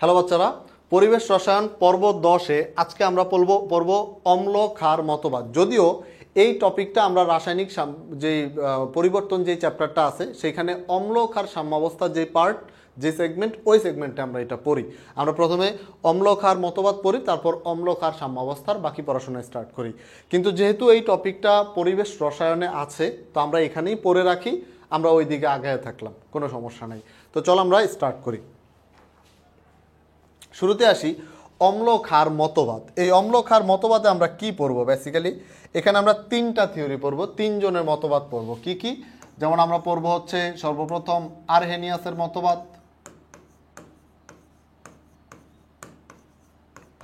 Hello বাচ্চারা, পরিবেশ রসায়ন পর্ব 10-এ আজকে আমরা পড়ব অম্ল ক্ষার মতবাদ। যদিও এই টপিকটা আমরা রাসায়নিক যে পরিবর্তন যে চ্যাপ্টারটা আছে সেখানে অম্ল ক্ষার সাম্যাবস্থার যে পার্ট যে সেগমেন্ট ওই সেগমেন্টে আমরা এটা পড়ি। আমরা প্রথমে অম্ল ক্ষার মতবাদ পড়ি, তারপর অম্ল ক্ষার সাম্যাবস্থার বাকি পড়াশোনা স্টার্ট করি। কিন্তু যেহেতু এই টপিকটা পরিবেশ রসায়নে আছে তো আমরা এখানেই পড়ে রাখি, আমরা ওই দিকে আগায় থাকলাম, কোনো সমস্যা নাই। তো চল আমরা স্টার্ট করি। শুরুতে আসি অম্ল ক্ষার মতবাদ। এই অম্ল ক্ষার মতবাদে আমরা কি পড়বো? বেসিক্যালি এখানে আমরা তিনটা থিওরি পড়বো, তিনজনের মতবাদ পড়বো। কি কি? যেমন আমরা পড়বো হচ্ছে সর্বপ্রথম আরহেনিয়াসের মতবাদ,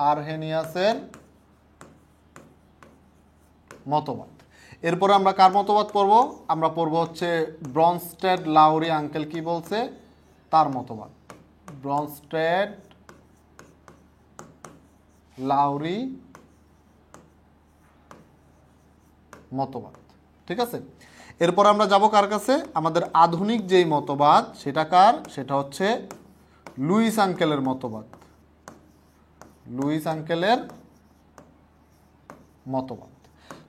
আরহেনিয়াসের মতবাদ। এরপরে আমরা কার মতবাদ পড়বো? আমরা পড়বো হচ্ছে ব্রনস্টেড লাউরি আঙ্কেল কি বলছে তার মতবাদ, ব্রনস্টেড লাউরি মতবাদ। ঠিক আছে, এরপর আমরা যাব কার কাছে? আমাদের আধুনিক যেই মতবাদ সেটা কার? সেটা হচ্ছে লুইস আঙ্কেলের মতবাদ, লুইস আঙ্কেলের মতবাদ।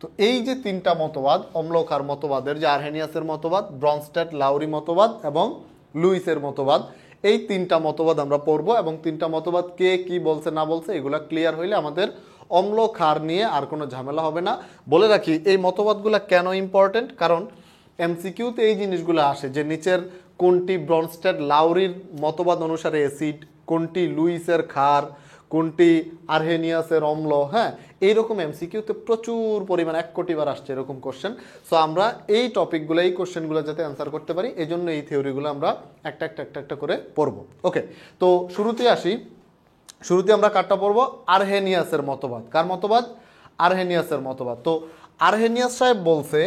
তো এই যে তিনটা মতবাদ অম্ল ক্ষার মতবাদের, যে আরহেনিয়াসের মতবাদ, ব্রনস্টেড লাউরি মতবাদ এবং লুইসের মতবাদ, এই তিনটা মতবাদ আমরা পড়বো এবং তিনটা মতবাদ কে কি বলছে না বলছে এগুলা ক্লিয়ার হইলে আমাদের অম্ল ক্ষার নিয়ে আর কোনো ঝামেলা হবে না। বলে রাখি এই মতবাদগুলো কেন ইম্পর্টেন্ট, কারণ এমসিকিউতে এই জিনিসগুলো আসে যে নিচের কোনটি ব্রনস্টেড লাউরির মতবাদ অনুসারে অ্যাসিড, কোনটি লুইসের ক্ষার, কোনটি আরহেনিয়াসের অম্ল। হ্যাঁ, এইরকম এমসিকিউতে প্রচুর পরিমাণ 1 কোটি বার আসছে এরকম কোশ্চেন। সো আমরা এই টপিকগুলো এই কোশ্চেনগুলো যাতে অ্যান্সার করতে পারি এই জন্য এই থিওরিগুলো আমরা একটা করে পড়বো। ওকে, তো শুরুতে আসি। শুরুতে আমরা কারটা পড়বো? আরহেনিয়াসের মতবাদ। কার মতবাদ? আরহেনিয়াসের মতবাদ। তো আরহেনিয়াস সাহেব বলছে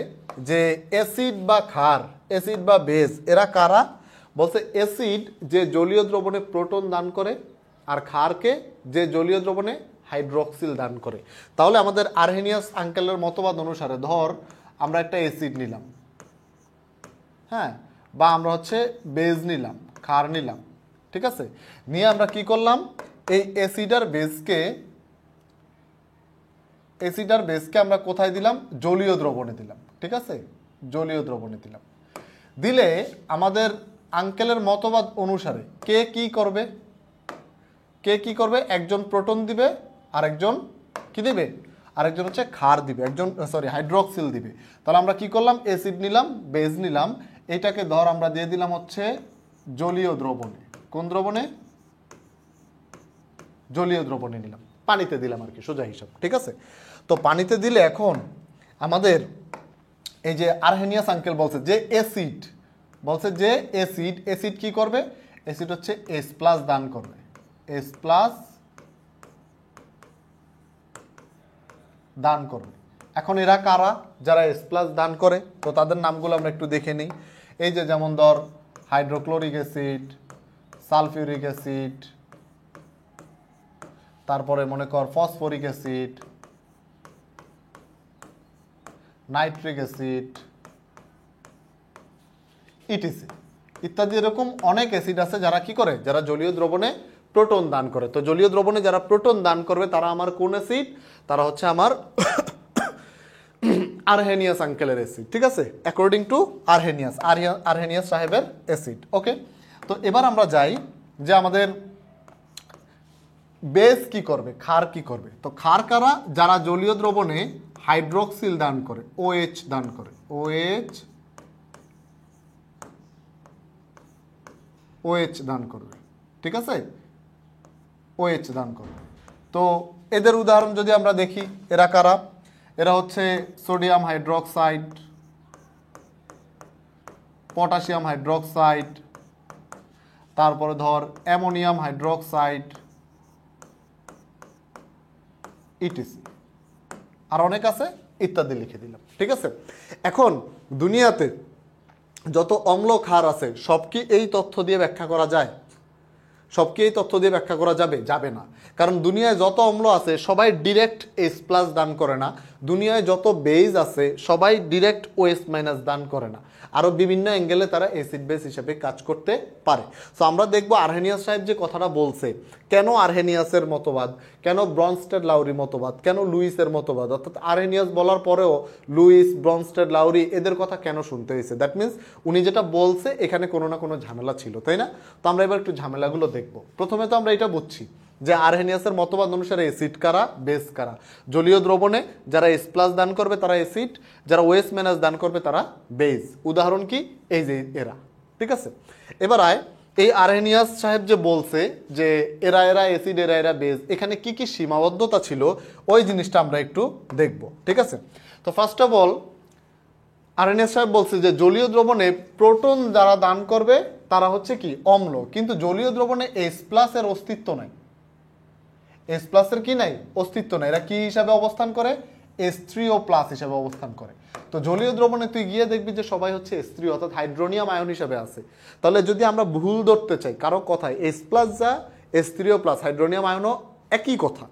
যে অ্যাসিড বা ক্ষার, অ্যাসিড বা বেজ এরা কারা? বলছে অ্যাসিড যে জলীয় দ্রবণে প্রোটন দান করে, আর ক্ষারকে যে জলীয় দ্রবণে হাইড্রোক্সিল দান করে। তাহলে আমাদের আরহেনিয়াস আঙ্কেলের মতবাদ অনুসারে ধর আমরা একটা অ্যাসিড নিলাম, হ্যাঁ, বা আমরা হচ্ছে বেজ নিলাম, ক্ষার নিলাম। ঠিক আছে, নিয়ে আমরা কি করলাম? এই অ্যাসিড আর বেজকে আমরা কোথায় দিলাম? জলীয় দ্রবণে দিলাম। ঠিক আছে, জলীয় দ্রবণে দিলাম। দিলে আমাদের আঙ্কেলের মতবাদ অনুসারে কে কি করবে? কে কি করবে? একজন প্রোটন দিবে, আরেকজন কি দিবে? আরেকজন হচ্ছে ক্ষার দিবে, একজন হাইড্রোক্সিল দিবে। তাহলে আমরা কি করলাম? অ্যাসিড নিলাম, বেজ নিলাম, এটাকে ধর আমরা দিয়ে দিলাম হচ্ছে জলীয় দ্রবণে। কোন দ্রবণে? জলীয় দ্রবণে নিলাম, পানিতে দিলাম আর কি, সোজা হিসাব। ঠিক আছে, তো পানিতে দিলে এখন আমাদের এই যে আরহেনিয়াস আঙ্কেল বলছে যে অ্যাসিড, বলছে যে অ্যাসিড কি করবে? অ্যাসিড হচ্ছে H+ দান করবে, H+ দান করবে। এখন এরা কারা যারা H+ দান করে? তো তাদের নামগুলো আমরা একটু দেখে নিই। এই যে যেমন ধর হাইড্রোক্লোরিক অ্যাসিড, সালফিউরিক অ্যাসিড, তারপরে মনে কর phosphoric acid, nitric acid, etc ইত্যাদি। এরকম অনেক অ্যাসিড আছে যারা কি করে? যারা জলীয় দ্রবণে প্রোটন দান করে। তো জলীয় দ্রবণে যারা প্রোটন দান করবে তারা আমার কোন অ্যাসিড? তারা হচ্ছে আমার আরহেনিয়াস আঙ্কেলের অ্যাসিড। ঠিক আছে, অ্যাকর্ডিং টু আরহেনিয়াস সাহেবের অ্যাসিড। ওকে, তো এবার আমরা যাই যে আমাদের বেস কি করবে, ক্ষার কি করবে? তো ক্ষার কারা? যারা জলীয় দ্রবণে হাইড্রোক্সিল দান করে, OH দান করে, OH দান করবে। ঠিক আছে, OH দান করবে। তো এদের উদাহরণ যদি আমরা দেখি, এরা কারা? এরা হচ্ছে সোডিয়াম হাইড্রোক্সাইড, পটাশিয়াম হাইড্রোক্সাইড, তারপরে ধর অ্যামোনিয়াম হাইড্রোক্সাইড, ইটিসি, আর অনেক আছে, ইত্যাদি লিখে দিলাম। ঠিক আছে, এখন দুনিয়াতে যত অম্ল ক্ষার আছে সব কি এই তথ্য দিয়ে ব্যাখ্যা করা যায়? সব কি এই তথ্য দিয়ে ব্যাখ্যা করা যাবে? যাবে না, কারণ দুনিয়ায় যত অম্ল আছে সবাই ডিরেক্ট H+ দান করে না, দুনিয়ায় যত বেজ আছে সবাই ডিরেক্ট OH মাইনাস দান করে না, আরও বিভিন্ন অ্যাঙ্গেলে তারা অ্যাসিড বেস হিসেবে কাজ করতে পারে। সো আমরা দেখব আরহেনিয়াস সাহেব যে কথাটা বলছে, কেন আরহেনিয়াসের মতবাদ, কেন ব্রনস্টেড লাউরি মতবাদ, কেন লুইসের মতবাদ, অর্থাৎ আরহেনিয়াস বলার পরেও লুইস, ব্রনস্টেড লাউরি এদের কথা কেন শুনতে হয়েছে। দ্যাট মিনস উনি যেটা বলছে এখানে কোনো না কোনো ঝামেলা ছিল, তাই না? তো আমরা এবার একটু ঝামেলাগুলো দেখব। প্রথমে তো আমরা এটা বুঝছি যে আরহেনিয়াসের মতবাদ অনুসারে অ্যাসিড কারা, বেস কারা। জলীয় দ্রবণে যারা H+ দান করবে তারা অ্যাসিড, যারা OH মাইনাস দান করবে তারা বেস। উদাহরণ কি? এই যে এরা, ঠিক আছে? এবার আয়, এই আরহেনিয়াস সাহেব যে বলছে যে এরা এরা অ্যাসিড, এরা এরা বেস, এখানে কি কি সীমাবদ্ধতা ছিল ওই জিনিসটা আমরা একটু দেখব, ঠিক আছে? তো ফার্স্ট অফ অল আরহেনিয়াস সাহেব বলছে যে জলীয় দ্রবণে প্রোটন যারা দান করবে তারা হচ্ছে কি অম্ল, কিন্তু জলীয় দ্রবণে H+ এর অস্তিত্ব নাই। H+ এর কি নাই? অস্তিত্ব নাই। এরা কি হিসাবে অবস্থান করে? H3O+ হিসাবে অবস্থান করে। তো জলীয় দ্রবণে তুই গিয়ে দেখবি যে সবাই হচ্ছে H3, অর্থাৎ হাইড্রোনিয়াম আয়ন হিসাবে আছে। তাহলে যদি আমরা ভুল ধরতে চাই কারো কথায়, H+ যা H3O+, হাইড্রোনিয়াম আয়নও একই কথা,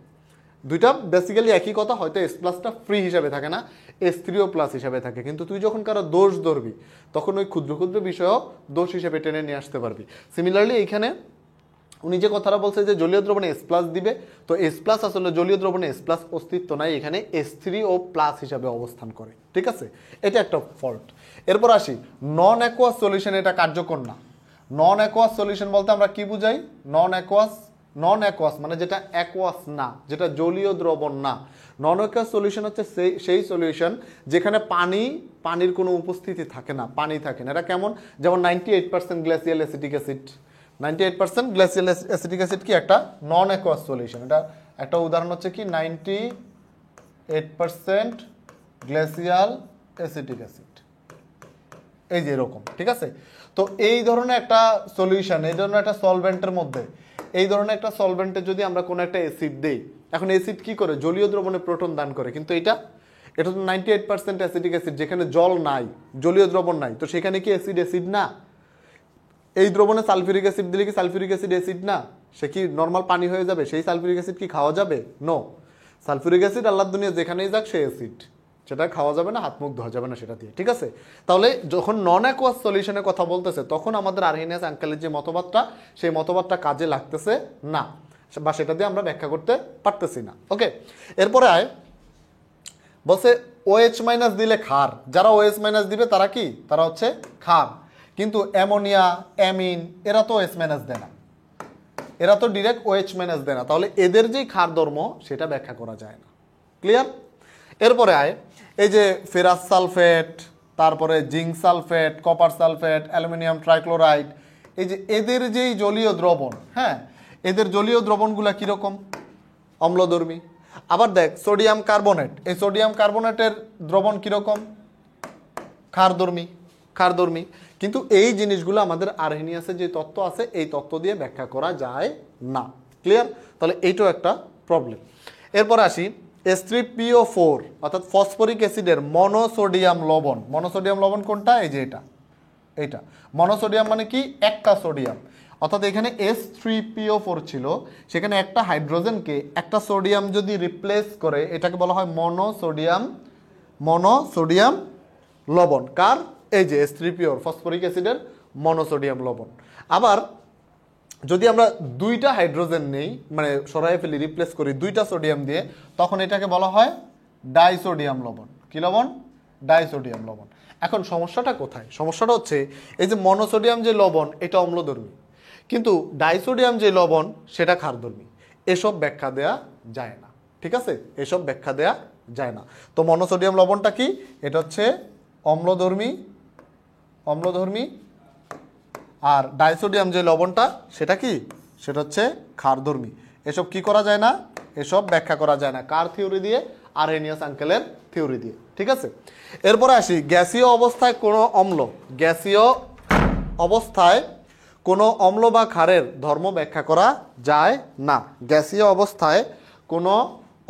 দুইটা বেসিক্যালি একই কথা, হয়তো H+টা ফ্রি হিসাবে থাকে না, H3O+ হিসাবে থাকে। কিন্তু তুই যখন কারো দোষ ধরবি তখন ওই ক্ষুদ্র ক্ষুদ্র বিষয়ও দোষ হিসেবে টেনে নিয়ে আসতে পারবি। সিমিলারলি এইখানে উনি যে কথাটা বলছে যে জলীয় দ্রবণে H+ দিবে, তো H+ আসলে জলীয় দ্রবণে H+ অস্তিত্ব নাই, এখানে H3O+ হিসাবে অবস্থান করে, ঠিক আছে? এটা একটা ফল্ট। এরপর আসি নন অ্যাকোয়াস সলিউশন, এটা কার্যকর না। নন অ্যাকোয়াস সলিউশন বলতে আমরা কি বুঝাই? নন অ্যাকোয়াস মানে যেটা অ্যাকোয়াস না, যেটা জলীয় দ্রবণ না। নন অ্যাকোয়াস সলিউশন হচ্ছে সেই সলিউশন যেখানে পানির কোনো উপস্থিতি থাকে না, পানি থাকে না। এটা কেমন? যেমন 98% glacial acetic acid. 98% glacial acetic acid কি একটা নন অ্যাকোয়াস সলিউশন। এটা একটা উদাহরণ হচ্ছে কি 98% গ্লেসিয়াল অ্যাসিটিক অ্যাসিড, এই যে এরকম, ঠিক আছে? তো এই ধরনের একটা সলিউশন, এই ধরনের একটা সলভেন্টের মধ্যে, এই ধরনের একটা সলভেন্টে যদি আমরা কোনো একটা অ্যাসিড দেই, এখন অ্যাসিড কি করে? জলীয় দ্রবণে প্রোটন দান করে। কিন্তু এটা তো 98% অ্যাসিটিক অ্যাসিড, যেখানে জল নাই, জলীয় দ্রবণ নাই, তো সেখানে কি অ্যাসিড না? এই দ্রবণে সালফিউরিক অ্যাসিড দিলে কি সালফিউরিক অ্যাসিড অ্যাসিড না? সে কি নর্মাল পানি হয়ে যাবে? সেই সালফিউরিক অ্যাসিড কি খাওয়া যাবে? নো। সালফিউরিক অ্যাসিড আল্লাহর দুনিয়া যেখানেই যাক সে অ্যাসিড, সেটা খাওয়া যাবে না, হাত মুখ ধোয়া যাবে না সেটা দিয়ে, ঠিক আছে? তাহলে যখন নন অ্যাকোয়াস সলিউশনের কথা বলতেছে তখন আমাদের আরহেনিয়াস আঙ্কেলের যে মতবাদটা, সেই মতবাদটা কাজে লাগতেছে না, বা সেটা দিয়ে আমরা ব্যাখ্যা করতে পারতেছি না। ওকে, এরপরে আয় বলছে OH- দিলে ক্ষার। যারা OH- দিবে তারা কি? তারা হচ্ছে ক্ষার। কিন্তু অ্যামোনিয়া, অ্যামিন এরা তো OH- দেয় না, এরা তো ডিরেক্ট OH- দেয় না। তাহলে এদের যেই ক্ষার ধর্ম সেটা ব্যাখ্যা করা যায় না। ক্লিয়ার? এরপরে আয় এই যে ফেরাস সালফেট, তারপরে zinc sulphate, copper sulphate, aluminium trichloride, এই যে এদের যেই জলীয় দ্রবণ, হ্যাঁ, এদের জলীয় দ্রবণগুলা কীরকম? অম্লধর্মী। আবার দেখ সোডিয়াম কার্বনেট, এই সোডিয়াম কার্বনেটের দ্রবণ কীরকম? ক্ষারধর্মী। কিন্তু এই জিনিসগুলো আমাদের আরহেনিয়াসের যে তত্ত্ব আছে এই তত্ত্ব দিয়ে ব্যাখ্যা করা যায় না। ক্লিয়ার? তাহলে এইটাও একটা প্রবলেম। এরপর আসি H3PO4 অর্থাৎ ফসফরিক অ্যাসিডের মনোসোডিয়াম লবণ। মনোসোডিয়াম লবণ কোনটা? এই যে এইটা মনোসোডিয়াম মানে কি? একটা সোডিয়াম, অর্থাৎ এখানে H3PO4 ছিল, সেখানে একটা হাইড্রোজেনকে একটা সোডিয়াম যদি রিপ্লেস করে এটাকে বলা হয় মনোসোডিয়াম লবণ। কার? এই যে H3PO ফসফরিক অ্যাসিডের মনোসোডিয়াম লবণ। আবার যদি আমরা দুইটা হাইড্রোজেন নেই, মানে সরাই ফেলি, রিপ্লেস করি দুইটা সোডিয়াম দিয়ে, তখন এটাকে বলা হয় ডাইসোডিয়াম লবণ। কি লবণ? ডাইসোডিয়াম লবণ। এখন সমস্যাটা কোথায়? সমস্যাটা হচ্ছে এই যে মনোসোডিয়াম যে লবণ এটা অম্লধর্মী, কিন্তু ডাইসোডিয়াম যে লবণ সেটা ক্ষারধর্মী। এসব ব্যাখ্যা দেয়া যায় না, ঠিক আছে? এসব ব্যাখ্যা দেয়া যায় না। তো মনোসোডিয়াম লবণটা কি? এটা হচ্ছে অম্লধর্মী, আর ডাইসোডিয়াম যে লবণটা সেটা কি? সেটা হচ্ছে ক্ষারধর্মী। এসব কি করা যায় না? এসব ব্যাখ্যা করা যায় না। কার থিওরি দিয়ে? আরহেনিয়াস আঙ্কেলের থিওরি দিয়ে, ঠিক আছে? এরপরে আসি গ্যাসীয় অবস্থায় কোনো অম্ল বা ক্ষারের ধর্ম ব্যাখ্যা করা যায় না। গ্যাসীয় অবস্থায় কোনো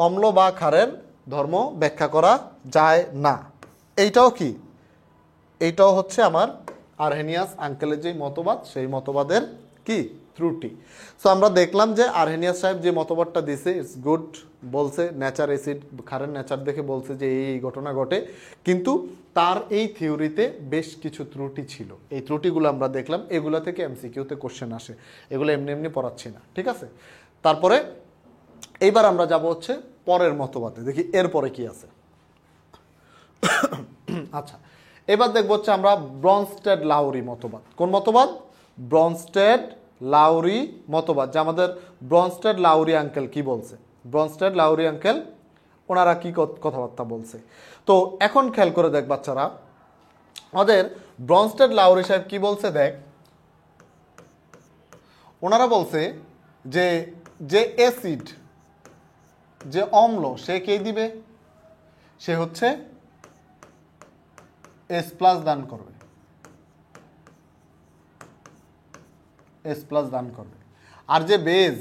অম্ল বা ক্ষারের ধর্ম ব্যাখ্যা করা যায় না। এইটাও কি? এইটাও হচ্ছে আমার আরহেনিয়াস আঙ্কেলের যে মতবাদ সেই মতবাদের কি ত্রুটি। সো আমরা দেখলাম যে আরহেনিয়াস সাহেব যে মতবাদটা দিছে ইটস গুড, বলছে ন্যাচার অ্যাসিড ক্ষারের ন্যাচার দেখে বলছে যে এই ঘটনা ঘটে, কিন্তু তার এই থিওরিতে বেশ কিছু ত্রুটি ছিল। এই ত্রুটিগুলো আমরা দেখলাম, এগুলো থেকে এমসিকিউতে কোশ্চেন আসে, এগুলো এমনি এমনি পড়াচ্ছি না, ঠিক আছে। তারপরে এইবার আমরা যাব হচ্ছে পরের মতবাদে, দেখি এরপরে কি আছে। আচ্ছা, এবার দেখবো হচ্ছে আমরা ব্রনস্টেড লাউরি মতবাদ। কোন মতবাদ? ব্রনস্টেড লাউরি মতবাদ, যে আমাদের ব্রনস্টেড লাউরি আঙ্কেল কি বলছে। ব্রনস্টেড লাউরি আঙ্কেল ওনারা কি কথাবার্তা বলছে। তো এখন খেয়াল করে দেখ বাচ্চারা, আমাদের ব্রনস্টেড লাউরি সাহেব কি বলছে দেখ। ওনারা বলছে যে যে অ্যাসিড, যে অম্ল, সে কে দিবে? সে হচ্ছে এস প্লাস দান করবে, এস প্লাস দান করবে। আর যে বেজ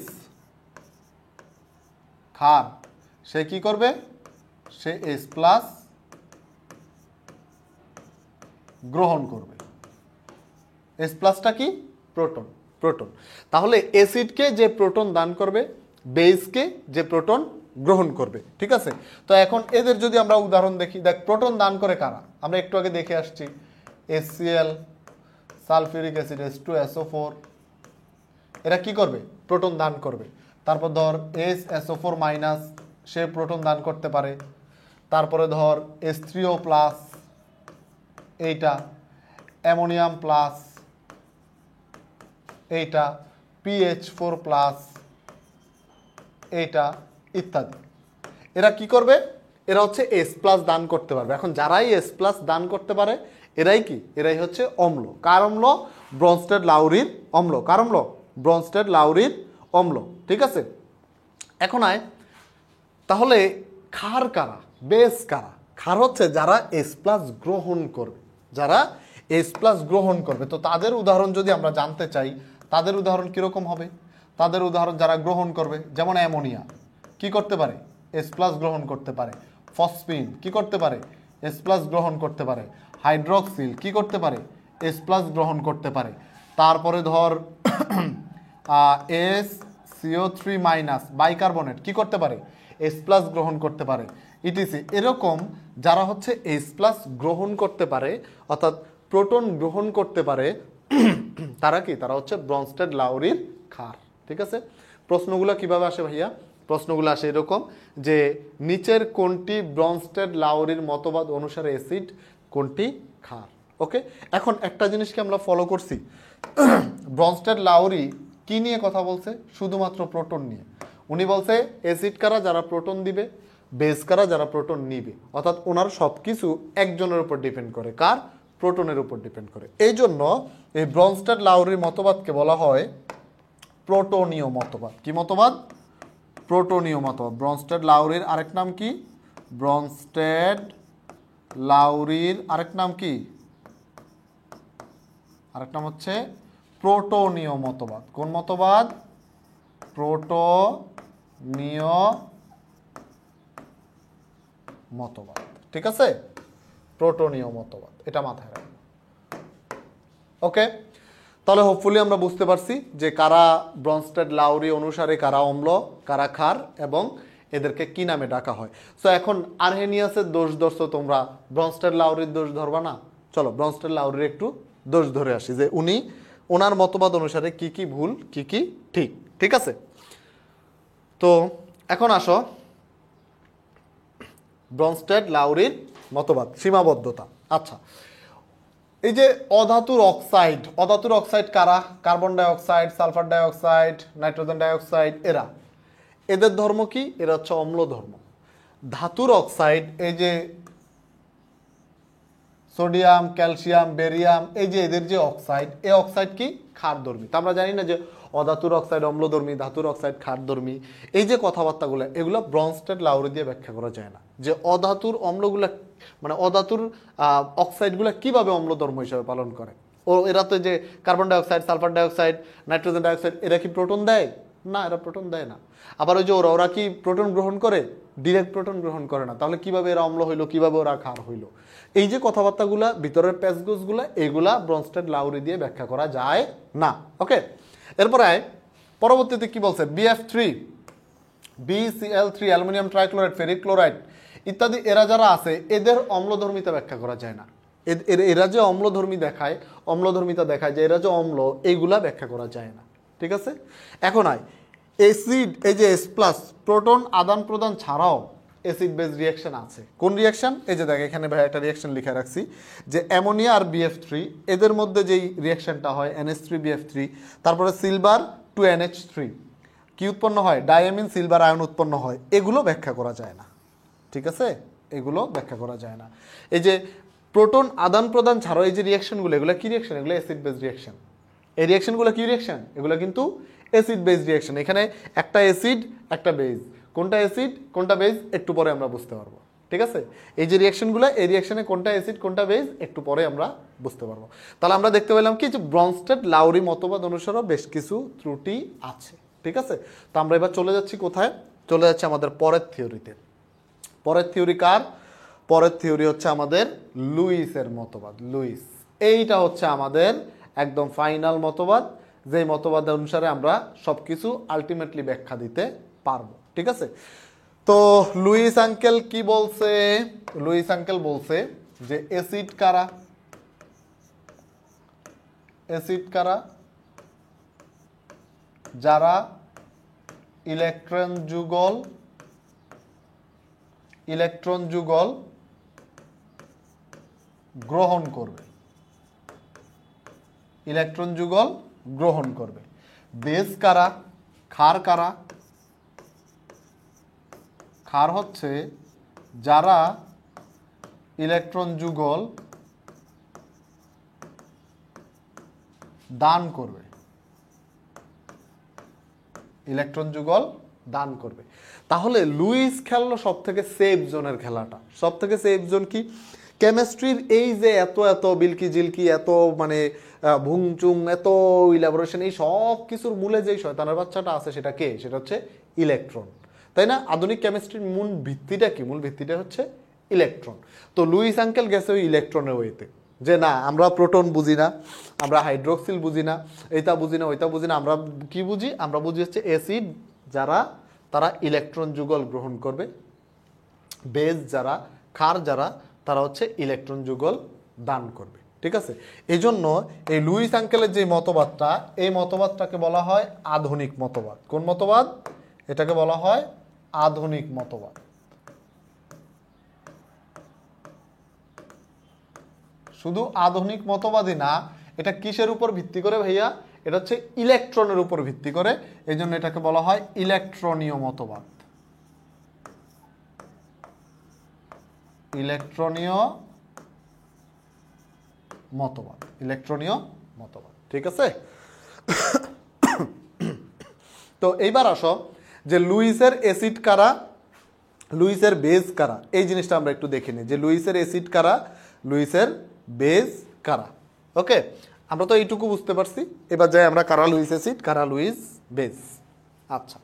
ক্ষার, সে কি করবে? সে এস প্লাস গ্রহণ করবে। এস প্লাসটা কি? প্রোটন। প্রোটন। তাহলে অ্যাসিডকে যে প্রোটন দান করবে, বেজকে যে প্রোটন গ্রহণ করবে, ঠিক আছে। তো এখন এদের যদি আমরা উদাহরণ দেখি, দেখ প্রোটন দান করে কারা, আমরা একটু আগে দেখে আসছি। HCl, সালফিউরিক অ্যাসিড, H2SO4, এরা কি করবে? প্রোটন দান করবে। তারপর ধর SSO4 মাইনাস, সে প্রোটন দান করতে পারে। তারপরে ধর H3O প্লাস, এইটা অ্যামোনিয়াম প্লাস, এইটা PH4 প্লাস, এইটা ইত্যাদি। এরা কি করবে? এরা হচ্ছে এস প্লাস দান করতে পারবে। এখন যারাই এস প্লাস দান করতে পারে এরাই কি? এরাই হচ্ছে অম্ল। কার অম্ল? ব্রনস্টেড লাউরির অম্ল। কার অম্ল? ব্রনস্টেড লাউরির অম্ল, ঠিক আছে। এখন আয়, তাহলে ক্ষার কারা? বেস কারা? ক্ষার হচ্ছে যারা এস প্লাস গ্রহণ করবে, যারা এস প্লাস গ্রহণ করবে। তো তাদের উদাহরণ যদি আমরা জানতে চাই, তাদের উদাহরণ কিরকম হবে? তাদের উদাহরণ যারা গ্রহণ করবে, যেমন অ্যামোনিয়া কি করতে পারে? এস প্লাস গ্রহণ করতে পারে। ফসফিন কি করতে পারে? এস প্লাস গ্রহণ করতে পারে। হাইড্রক্সিল কি করতে পারে? এস প্লাস গ্রহণ করতে পারে। তারপরে ধর SCO3 মাইনাস বাইকার্বনেট কি করতে পারে? এস প্লাস গ্রহণ করতে পারে, ইটিসি। এরকম যারা হচ্ছে এস প্লাস গ্রহণ করতে পারে, অর্থাৎ প্রোটন গ্রহণ করতে পারে, তারা কি? তারা হচ্ছে ব্রনস্টেড লাউরির ক্ষার, ঠিক আছে। প্রশ্নগুলো কিভাবে আসে ভাইয়া? প্রশ্নগুলো আসে এরকম যে নিচের কোনটি ব্রনস্টেড লাউরির মতবাদ অনুসারে অ্যাসিড, কোনটি ক্ষার। ওকে, এখন একটা জিনিসকে আমরা ফলো করছি, ব্রনস্টেড লাউরি কি নিয়ে কথা বলছে? শুধুমাত্র প্রোটন নিয়ে। উনি বলছে অ্যাসিড কারা? যারা প্রোটন দিবে। বেস কারা? যারা প্রোটন নিবে। অর্থাৎ ওনার সব কিছু একজনের উপর ডিপেন্ড করে। কার? প্রোটনের উপর ডিপেন্ড করে। এই জন্য এই ব্রনস্টেড লাউরির মতবাদকে বলা হয় প্রোটোনীয় মতবাদ। কি মতবাদ? প্রোটোনীয় মতবাদ। ব্রনস্টেড লাউরির আরেক নাম কি? ব্রনস্টেড লাউরির আরেক নাম কি? আরেক নাম হচ্ছে প্রোটোনীয় মতবাদ। কোন মতবাদ? প্রোটোনীয় মতবাদ, ঠিক আছে। প্রোটোনীয় মতবাদ, এটা মাথায় রাখবেন। ওকে, তাহলে হোপফুলি আমরা বুঝতে পারছি যে কারা ব্রনস্টেড লাউরি অনুসারে কারা অম্ল, কারা ক্ষার, এবং এদেরকে কি নামে ডাকা হয়। সো এখন আরহেনিয়াসের দোষ ধরছো তোমরা, ব্রনস্টেড লাউরির দোষ ধরবা না? চলো ব্রনস্টেড লাউরির একটু দোষ ধরে আসি, যে উনি ওনার মতবাদ অনুসারে কি কি ভুল, কি কি ঠিক, ঠিক আছে। তো এখন আসো ব্রনস্টেড লাউরির মতবাদ, সীমাবদ্ধতা। আচ্ছা, এই যে অধাতুর অক্সাইড, অধাতুর অক্সাইড কারা? Carbon dioxide, sulphur dioxide, nitrogen dioxide, এদের ধর্ম কি? এরা হচ্ছে অম্ল ধর্ম। ধাতুর অক্সাইড, এই যে সোডিয়াম, ক্যালসিয়াম, বেরিয়াম, এই যে এদের যে অক্সাইড, এই অক্সাইড কি? ক্ষারধর্মী। তা আমরা জানি না যে অধাতুর অক্সাইড অম্লধর্মী, ধাতুর অক্সাইড ক্ষারধর্মী। এই যে কথাবার্তাগুলো, এগুলো ব্রনস্টেড লাউরি দিয়ে ব্যাখ্যা করা যায় না, যে অধাতুর অম্লগুলা মানে অধাতুর অক্সাইডগুলো কিভাবে অম্লধর্ম হিসাবে পালন করে। ও এরা তো যে carbon dioxide, sulphur dioxide, nitrogen dioxide, এরা কি প্রোটন দেয়? না, এরা প্রোটন দেয় না। আবার ওই যে ওরা কি প্রোটন গ্রহণ করে? ডিরেক্ট প্রোটন গ্রহণ করে না। তাহলে কিভাবে এরা অম্ল হইলো, কিভাবে ওরা ক্ষার হইলো? এই যে কথাবার্তাগুলা, ভিতরের প্যাচগোছগুলা, এগুলা ব্রনস্টেড লাউরি দিয়ে ব্যাখ্যা করা যায় না। ওকে, এরপরে পরবর্তীতে কি বলছে, BF3 BCl3 aluminium trichloride, ferric chloride ইত্যাদি এরা যারা আছে এদের অম্লধর্মিতা ব্যাখ্যা করা যায় না। এরা যে অম্লধর্মিতা দেখায় যে এরা যে অম্ল, এইগুলা ব্যাখ্যা করা যায় না। ঠিক আছে, এখন অ্যাসিড, এই যে S+, প্রোটন আদান প্রদান ছাড়াও অ্যাসিড বেস রিঅ্যাকশন আছে। কোন রিঅ্যাকশন? এই যে দেখ এখানে ভাই একটা রিঅ্যাকশন লিখে রাখছি যে অ্যামোনিয়া আর BF3 এদের মধ্যে যেই রিঅ্যাকশনটা হয় NH3BF3, তারপরে সিলভার 2NH3 কি উৎপন্ন হয়, ডায়ামিন সিলভার আয়ন উৎপন্ন হয়। এগুলো ব্যাখ্যা করা যায় না। ঠিক আছে, এগুলো ব্যাখ্যা করা যায় না। এই যে প্রোটন আদান প্রদান ছাড়াও এই যে রিঅ্যাকশনগুলো, এগুলো কি রিঅ্যাকশন? এগুলো অ্যাসিড বেস রিঅ্যাকশন। এই রিঅ্যাকশনগুলো কি রিঅ্যাকশন? এগুলো কিন্তু অ্যাসিড বেস রিঅ্যাকশন। এখানে একটা অ্যাসিড একটা বেস, কোনটা অ্যাসিড কোনটা বেস একটু পরে আমরা বুঝতে পারবো। ঠিক আছে, এই যে রিঅ্যাকশনগুলো, এই রিঅ্যাকশনে কোনটা অ্যাসিড কোনটা বেস একটু পরে আমরা বুঝতে পারবো। তাহলে আমরা দেখতে পেলাম কি যে ব্রনস্টেড লাউরি মতবাদ অনুসারে বেশ কিছু ত্রুটি আছে। ঠিক আছে, তো আমরা এবার চলে যাচ্ছি কোথায়? চলে যাচ্ছি আমাদের পরের থিওরিতে। পরের থিওরি কার? পরের থিওরি হচ্ছে আমাদের লুইসের মতবাদ। লুইস, এইটা হচ্ছে আমাদের একদম ফাইনাল মতবাদ, যেই মতবাদ অনুসারে আমরা সবকিছু আলটিমেটলি ব্যাখ্যা দিতে পারবো। ঠিক আছে, তো লুইস আঙ্কেল কি বলছে? লুইস আঙ্কেল বলছে যে অ্যাসিড কারা? অ্যাসিড কারা? যারা ইলেকট্রন যুগল গ্রহণ করবে। ইলেকট্রন যুগল গ্রহণ করবে। বেস কারা? ক্ষার কারা? ক্ষার হচ্ছে যারা ইলেকট্রন যুগল দান করবে। ইলেকট্রন যুগল দান করবে। তাহলে লুইস খেললো সব থেকে সেফ জোনের খেলাটা। সব থেকে সেফ জোন কি? কেমিস্ট্রির এই যে এত এত বিলকি জিলকি, এত মানে ভুংচুং, এত ইলাবোরেশন, এই সব কিছুর মূলে যেই শয়তানের বাচ্চাটা আছে সেটা কে? সেটা হচ্ছে ইলেকট্রন, তাই না? আধুনিক কেমিস্ট্রির মূল ভিত্তিটা কি? মূল ভিত্তিটা হচ্ছে ইলেকট্রন। তো লুইস আঙ্কেল গেছে ওই ইলেকট্রনের ওয়েতে, যে না আমরা প্রোটন বুঝি না, আমরা হাইড্রোক্সিল বুঝি না, এইটা বুঝি না ওইটা বুঝি না, আমরা কি বুঝি? আমরা বুঝি হচ্ছে অ্যাসিড যারা তারা ইলেকট্রন যুগল গ্রহণ করবে, বেস যারা, ক্ষার যারা তারা হচ্ছে ইলেকট্রন যুগল দান করবে। ঠিক আছে, এই জন্য এই লুইস আঙ্কেলের যে মতবাদটা, এই মতবাদটাকে বলা হয় আধুনিক মতবাদ। কোন মতবাদ? এটাকে বলা হয় আধুনিক মতবাদ। শুধু আধুনিক মতবাদই না, এটা কিসের উপর ভিত্তি করে ভাইয়া? এটা হচ্ছে ইলেকট্রনের উপর ভিত্তি করে, এই জন্য এটাকে বলা হয় ইলেকট্রনীয় মতবাদ। ইলেকট্রনীয় মতবাদ, ইলেকট্রনীয় মতবাদ। ঠিক আছে, তো এইবার আসো যে লুইসের অ্যাসিড কারা, লুইসের বেস কারা, এই জিনিসটা আমরা একটু দেখে নিই যে লুইসের অ্যাসিড কারা, লুইসের বেস কারা। ওকে, আমরা তো এইটুকু বুঝতে পারছি। এবার যাই আমরা কারা লুইস অ্যাসিড, কারা লুইস বেস। আচ্ছা,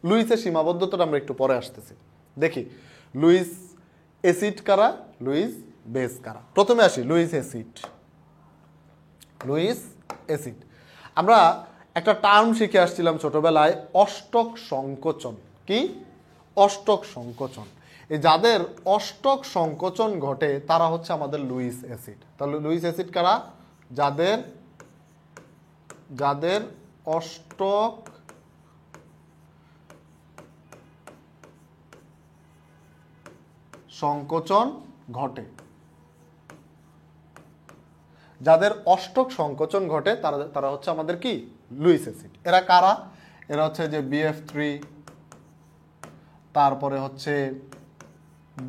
লুইসের সীমাবদ্ধতাটা আমরা একটু পরে আসতেছি। দেখি লুইস অ্যাসিড কারা, লুইস বেস কারা। প্রথমে আসি লুইস অ্যাসিড। লুইস অ্যাসিড, আমরা একটা টার্ম শিখে আসছিলাম ছোটবেলায়, অষ্টক সংকোচন। কি? অষ্টক সংকোচন। এই যাদের অষ্টক সংকোচন ঘটে তারা হচ্ছে আমাদের লুইস অ্যাসিড। তাহলে লুইস অ্যাসিড কারা? যাদের অষ্টক সংকোচন ঘটে। যাদের অষ্টক সংকোচন ঘটে তারা হচ্ছে আমাদের কি? Luis acid. এরা কারা? এরা হচ্ছে যে BF3, তারপরে হচ্ছে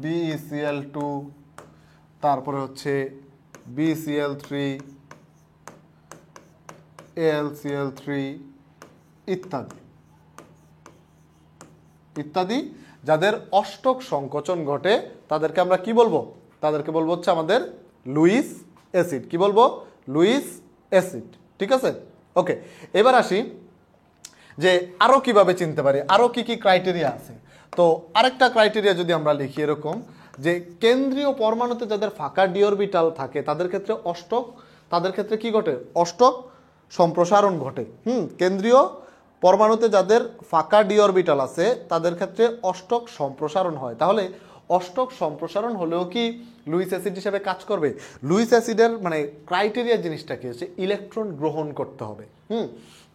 BeCl2, তারপরে হচ্ছে BCl3, AlCl3 ইত্যাদি ইত্যাদি। যাদের অষ্টক সংকোচন ঘটে তাদেরকে আমরা কি বলবো? তাদেরকে বলবো হচ্ছে আমাদের লুইস অ্যাসিড। কি বলবো? Luis acid. ঠিক আছে, ওকে। এবার আসি যে আরো কিভাবে চিনতে পারি, আরো কি কি ক্রাইটেরিয়া আছে। তো আরেকটা ক্রাইটেরিয়া যদি আমরা লিখি এরকম, যে কেন্দ্রীয় পরমাণুতে যাদের ফাঁকা ডি অরবিটাল থাকে তাদের ক্ষেত্রে অষ্টক তাদের ক্ষেত্রে কি ঘটে? অষ্টক সম্প্রসারণ ঘটে। কেন্দ্রীয় পরমাণুতে যাদের ফাঁকা ডি অরবিটাল আছে তাদের ক্ষেত্রে অষ্টক সম্প্রসারণ হয়। তাহলে অষ্টক সম্প্রসারণ হলেও কি লুইস অ্যাসিড হিসেবে কাজ করবে? লুইস অ্যাসিডের মানে ক্রাইটেরিয়া জিনিসটা কি হচ্ছে? ইলেকট্রন গ্রহণ করতে হবে।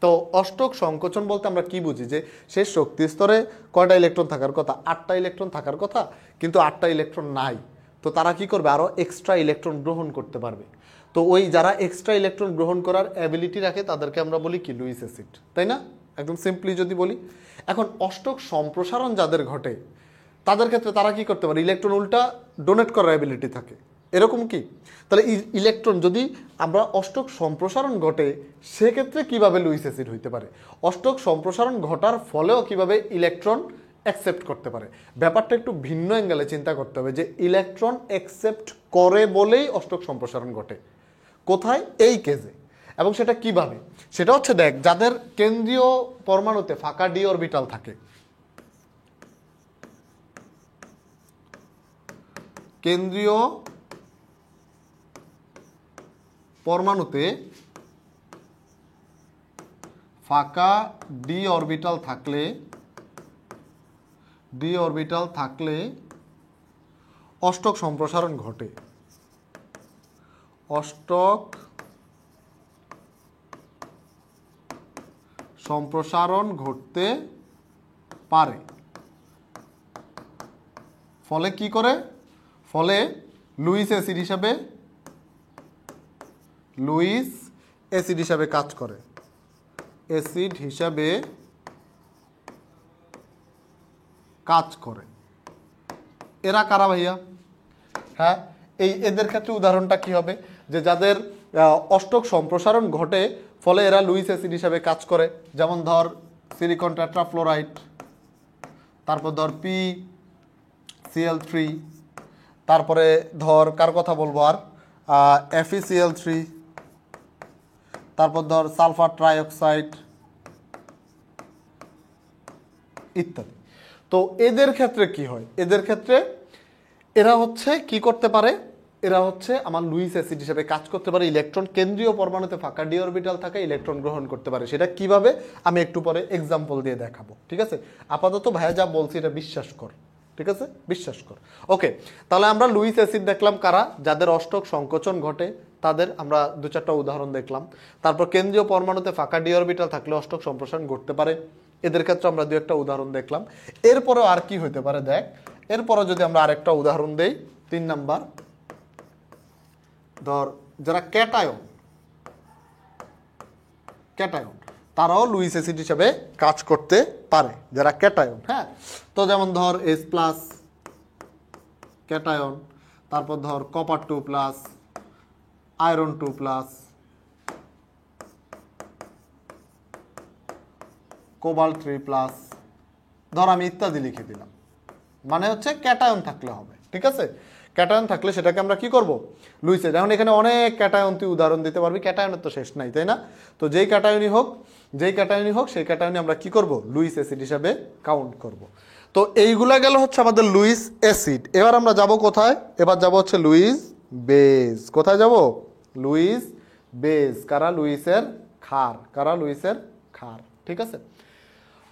তো অষ্টক সংকোচন বলতে আমরা কি বুঝি? যে শেষ শক্তি স্তরে কয়টা ইলেকট্রন থাকার কথা? 8টা ইলেকট্রন থাকার কথা, কিন্তু 8টা ইলেকট্রন নাই। তো তারা কি করবে? আরও এক্সট্রা ইলেকট্রন গ্রহণ করতে পারবে। তো ওই যারা এক্সট্রা ইলেকট্রন গ্রহণ করার অ্যাবিলিটি রাখে তাদেরকে আমরা বলি কি? লুইস অ্যাসিড, তাই না? একদম সিম্পলি যদি বলি। এখন অষ্টক সম্প্রসারণ যাদের ঘটে তাদের ক্ষেত্রে তারা কি করতে পারে? ইলেকট্রন উল্টা ডোনেট করার অ্যাবিলিটি থাকে, এরকম কি? তাহলে ইলেকট্রন যদি আমরা অষ্টক সম্প্রসারণ ঘটে সেক্ষেত্রে কিভাবে লুইস অ্যাসিড হইতে পারে? অষ্টক সম্প্রসারণ ঘটার ফলেও কিভাবে ইলেকট্রন অ্যাকসেপ্ট করতে পারে? ব্যাপারটা একটু ভিন্ন অ্যাঙ্গেলে চিন্তা করতে হবে যে ইলেকট্রন অ্যাকসেপ্ট করে বলেই অষ্টক সম্প্রসারণ ঘটে। কোথায়? এই কেজে। এবং সেটা কিভাবে? সেটা হচ্ছে দেখ, যাদের কেন্দ্রীয় পরমাণুতে ফাঁকা ডি অরবিটাল থাকে, কেন্দ্রীয় পরমাণুতে ফাঁকা ডি অরবিটাল থাকলে অষ্টক সম্প্রসারণ ঘটে। অষ্টক সম্প্রসারণ ঘটতে পারে। ফলে কি করে? ফলে লুইস অ্যাসিড হিসাবে কাজ করে। অ্যাসিড হিসাবে কাজ করে। এরা কারা ভাইয়া? হ্যাঁ, এদের ক্ষেত্রে উদাহরণটা কি হবে? যে যাদের অষ্টক সম্প্রসারণ ঘটে ফলে এরা লুইস অ্যাসিড হিসাবে কাজ করে। যেমন ধর সিলিকন টেট্রাফ্লোরাইড, তারপর ধর PCl3, তারপরে ধর কার কথা বলবো আর FeCl3, তারপর ধর সালফার ট্রাইঅক্সাইড ইত্যাদি। তো এদের ক্ষেত্রে কি হয়? এদের ক্ষেত্রে এরা হচ্ছে কি করতে পারে? এরা হচ্ছে আমার লুইস অ্যাসিড হিসেবে কাজ করতে পারে। ইলেকট্রন কেন্দ্রীয় পরমাণুতে ফাঁকা ডি অরবিটাল থাকে, ইলেকট্রন গ্রহণ করতে পারে। সেটা কিভাবে আমি একটু পরে এক্সাম্পল দিয়ে দেখাবো, ঠিক আছে? আপাতত ভাইয়া যা বলছি এটা বিশ্বাস কর, ঠিক আছে? বিশ্বাস কর। ওকে, তাহলে আমরা লুইস অ্যাসিড দেখলাম কারা? যাদের অষ্টক সংকোচন ঘটে তাদের আমরা 2-4টা উদাহরণ দেখলাম। তারপর কেন্দ্রীয় পরমাণুতে ফাঁকা ডি অরবিটাল থাকলে অষ্টক সম্প্রসারণ ঘটতে পারে, এদের ক্ষেত্রে আমরা 2-1টা উদাহরণ দেখলাম। এরপরেও আর কি হতে পারে দেখ, এরপরে যদি আমরা আরেকটা উদাহরণ দেই, 3 নাম্বার, ধর যারা ক্যাটায়ন তারাও লুইস অ্যাসিড হিসেবে কাজ করতে পারে, যারা ক্যাটায়ন। হ্যাঁ, তো যেমন ধর H+ ক্যাটায়ন, তারপর ধর কপার 2+, আয়রন 2+, কোবাল্ট 3+, ধর আমি ইত্যাদি লিখে দিলাম। মানে হচ্ছে ক্যাটায়ন থাকলে হবে, ঠিক আছে? ক্যাটায়ন থাকলে সেটাকে আমরা কি করব? Luis acid. এখন এখানে অনেক ক্যাটায়ন তুই উদাহরণ দিতে পারবি, ক্যাটায়নের তো শেষ নাই, তাই না? তো যেই ক্যাটায়নই হোক সেই ক্যাটায়নই আমরা কি করব? লুইস অ্যাসিড হিসাবে কাউন্ট করব। তো এইগুলা গেল হচ্ছে আমাদের লুইস অ্যাসিড। এবার আমরা যাব কোথায়? এবার যাব হচ্ছে লুইস বেজ। কোথায় যাব? Lewis base. কারা? লুইসের ক্ষার। কারা? লুইসের ক্ষার, ঠিক আছে?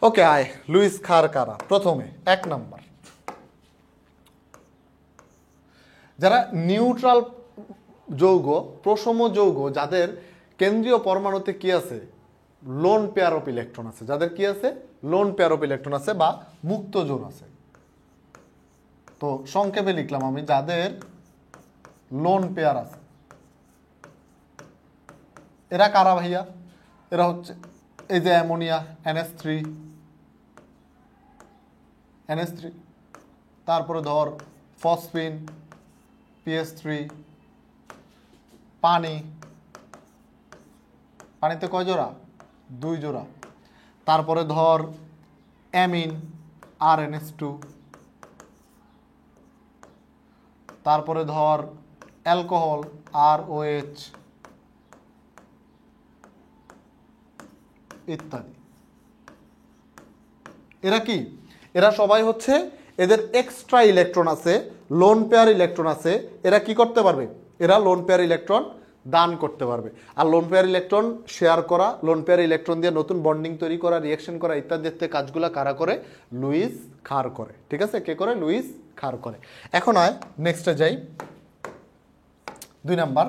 ওকে, আয় লুইস ক্ষার কারা? প্রথমে 1 নাম্বার, যারা নিউট্রাল যৌগ, প্রশম যৌগ, যাদের কেন্দ্রীয় পরমাণুতে কি আছে? লোন পেয়ার অফ ইলেকট্রন আছে। যাদের কি আছে? লোন পেয়ার অফ ইলেকট্রন আছে বা মুক্ত জোন আছে। তো সংক্ষেপে লিখলাম আমি, যাদের লোন পেয়ার আছে। এরা কারা ভাইয়া? এরা হচ্ছে এই যে অ্যামোনিয়া NH3, তারপরে ধর ফসফিন PH3, পানিতে কয় জোড়া? 2 জোড়া। তারপরে ধর অ্যামিন RNH2, তারপরে ধর অ্যালকোহল ROH ইত্যাদি। এরা কি? এরা সবাই হচ্ছে, এদের এক্সট্রা ইলেকট্রন আছে, লোন পেয়ার ইলেকট্রন আছে। এরা কি করতে পারবে? এরা লোন পেয়ার ইলেকট্রন দান করতে পারবে। আর লোন পেয়ার ইলেকট্রন শেয়ার করা, লোন পেয়ার ইলেকট্রন দিয়ে নতুন বন্ডিং তৈরি করা, রিঅ্যাকশন করা ইত্যাদি কাজগুলো কারা করে? লুইস খার করে। ঠিক আছে, কে করে? লুইস খার করে। এখন হয় নেক্সটে যাই, 2 নাম্বার।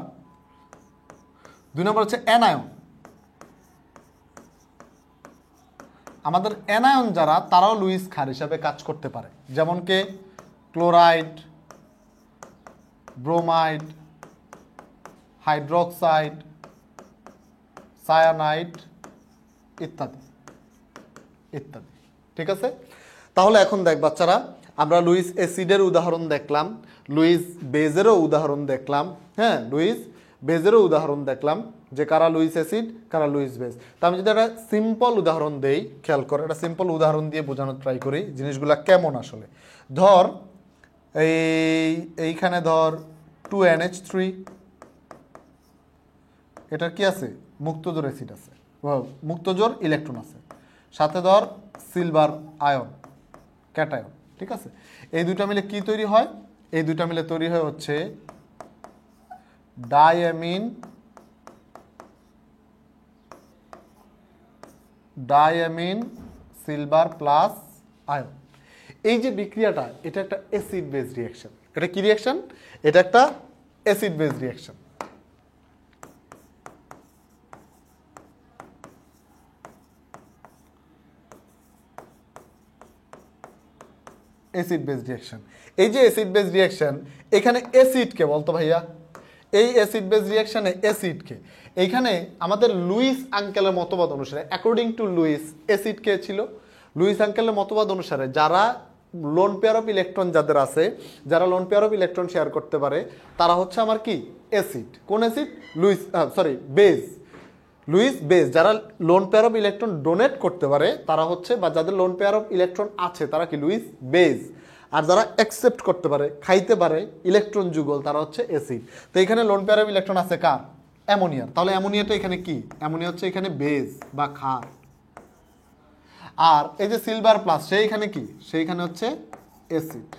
2 নাম্বার হচ্ছে অ্যানায়ন। আমাদের অ্যানায়ন যারা, তারাও লুইস খার হিসাবে কাজ করতে পারে। যেমন কে? ক্লোরাইড, ব্রোমাইড, হাইড্রোক্সাইড, সায়ানাইড ইত্যাদি ইত্যাদি। ঠিক আছে, তাহলে এখন দেখ বাচ্চারা, আমরা লুইস অ্যাসিডের উদাহরণ দেখলাম, লুইস বেজেরও উদাহরণ দেখলাম। হ্যাঁ, লুইস বেজেরও উদাহরণ দেখলাম যে কারা লুইস অ্যাসিড, কারা লুইস বেজ। তা আমি যদি একটা সিম্পল উদাহরণ দেই, খেয়াল করে, একটা সিম্পল উদাহরণ দিয়ে বোঝানোর ট্রাই করি জিনিসগুলা কেমন আসলে। ধর এইখানে ধর 2NH3, এটার কি আছে? মুক্তজোর অ্যাসিড আছে, মুক্তজোর ইলেকট্রন আছে। সাথে ধর সিলভার আয়ন, ক্যাটায়ন। ঠিক আছে, এই দুটো মিলে কি তৈরি হয়? এই দুটো মিলে তৈরি হয় হচ্ছে ডাইঅ্যামিন সিলভার প্লাস আয়ন। এই যে বিক্রিয়াটা, এটা একটা অ্যাসিড বেস রিঅ্যাকশন। এটা কি রিঅ্যাকশন? এটা একটা acid base reaction. Acid base reaction. এই যে অ্যাসিড বেস রিঅ্যাকশন, এখানে অ্যাসিডকে বলতো ভাইয়া, এই অ্যাসিড বেস রিঅ্যাকশনে অ্যাসিডকে, এইখানে আমাদের লুইস আঙ্কেলের মতবাদ অনুসারে, অ্যাকর্ডিং টু লুইস, অ্যাসিড কে ছিল? লুইস আঙ্কেলের মতবাদ অনুসারে যারা লোন পেয়ার অফ ইলেকট্রন যাদের আছে, যারা lone pair of electron share করতে পারে, তারা হচ্ছে আমার কি? অ্যাসিড। কোন acid? Lewis, sorry, base. Lewis base. যারা lone pair of electron donate করতে পারে তারা হচ্ছে, বা যাদের লোন পেয়ার অফ ইলেকট্রন আছে তারা কি? Luis base. আর যারা অ্যাকসেপ্ট করতে পারে, খাইতে পারে ইলেকট্রন যুগল, তারা হচ্ছে অ্যাসিড। তো এখানে লোন পেয়ার অফ ইলেকট্রন আছে কার? অ্যামোনিয়ার। তাহলে অ্যামোনিয়াটা এখানে কি? অ্যামোনিয়া হচ্ছে এখানে বেজ বা ক্ষার। আর এই যে সিলভার প্লাস, সেইখানে কি? সেইখানে হচ্ছে অ্যাসিড।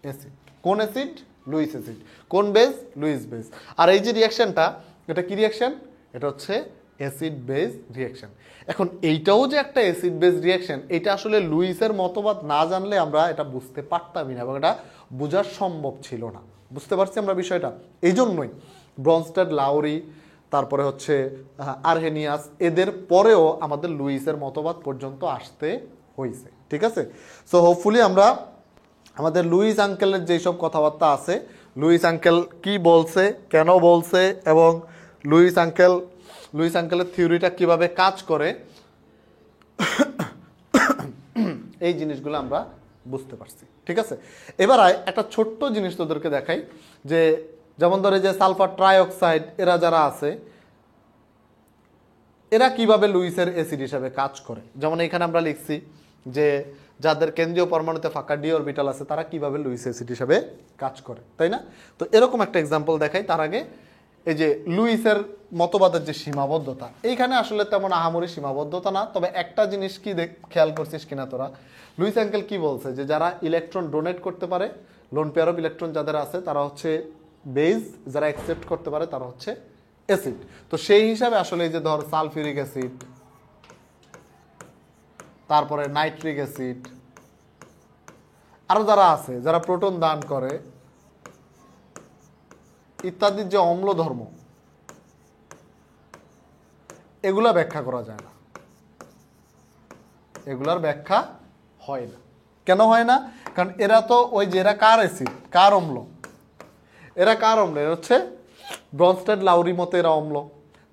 অ্যাসিড। কোন অ্যাসিড? Lewis acid. কোন বেজ? Lewis base. আর এই যে রিঅ্যাকশনটা, এটা কি রিঅ্যাকশন? এটা হচ্ছে অ্যাসিড বেজ রিঅ্যাকশন। এখন এইটাও যে একটা অ্যাসিড বেজ রিঅ্যাকশন, এটা আসলে লুইসের মতবাদ না জানলে আমরা এটা বুঝতে পারতামই না, এবং এটা বোঝা সম্ভব ছিল না। বুঝতে পারছি আমরা বিষয়টা? এই জন্যই ব্রনস্টেড, লাউরি, তারপরে হচ্ছে আরহেনিয়াস, এদের পরেও আমাদের লুইসের মতবাদ পর্যন্ত আসতে হয়েছে। ঠিক আছে, সো হোপফুলি আমরা আমাদের লুইস আঙ্কেলের যেসব কথাবার্তা আছে, লুইস আঙ্কেল কি বলছে, কেন বলছে, এবং লুইস আঙ্কেলের থিওরিটা কিভাবে কাজ করে, এই জিনিসগুলো আমরা বুঝতে পারছি। ঠিক আছে, এবার একটা ছোট্ট জিনিস তোদেরকে দেখাই, যে যেমন ধরে যে সালফার ট্রাইঅক্সাইড, এরা যারা আছে, এরা কিভাবে লুইসের অ্যাসিড হিসাবে কাজ করে। যেমন এখানে আমরা লিখছি যে যাদের কেন্দ্রীয় পরমাণুতে ফাঁকা ডি অরবিটাল আছে, তারা কিভাবে লুইস অ্যাসিড হিসাবে কাজ করে, তাই না? তো এরকম একটা এক্সাম্পল দেখাই। তার আগে এই যে লুইসের মতবাদের যে সীমাবদ্ধতা, এইখানে আসলে তেমন আহামরি সীমাবদ্ধতা না, তবে একটা জিনিস কি খেয়াল করছিস কিনা তোরা, লুইস আঙ্কেল কি বলছে, যে যারা ইলেকট্রন ডোনেট করতে পারে, লোন পেয়ার অফ ইলেকট্রন যাদের আছে, তারা হচ্ছে বেজ, যারা অ্যাকসেপ্ট করতে পারে তারা হচ্ছে অ্যাসিড। তো সেই হিসাবে আসলে এই যে ধর সালফিউরিক অ্যাসিড, তারপরে নাইট্রিক অ্যাসিড, আরো যারা আছে যারা প্রোটন দান করে ইত্যাদির যে অম্ল ধর্ম, এগুলা ব্যাখ্যা করা যায় না, এগুলার ব্যাখ্যা হয় না। কেন হয় না? কারণ এরা তো ওই যে, এরা কার অ্যাসিড, কার অম্ল, এরা কার অম্ল? এরা হচ্ছে ব্রনস্টেড, লাউরি মতে এরা অম্ল,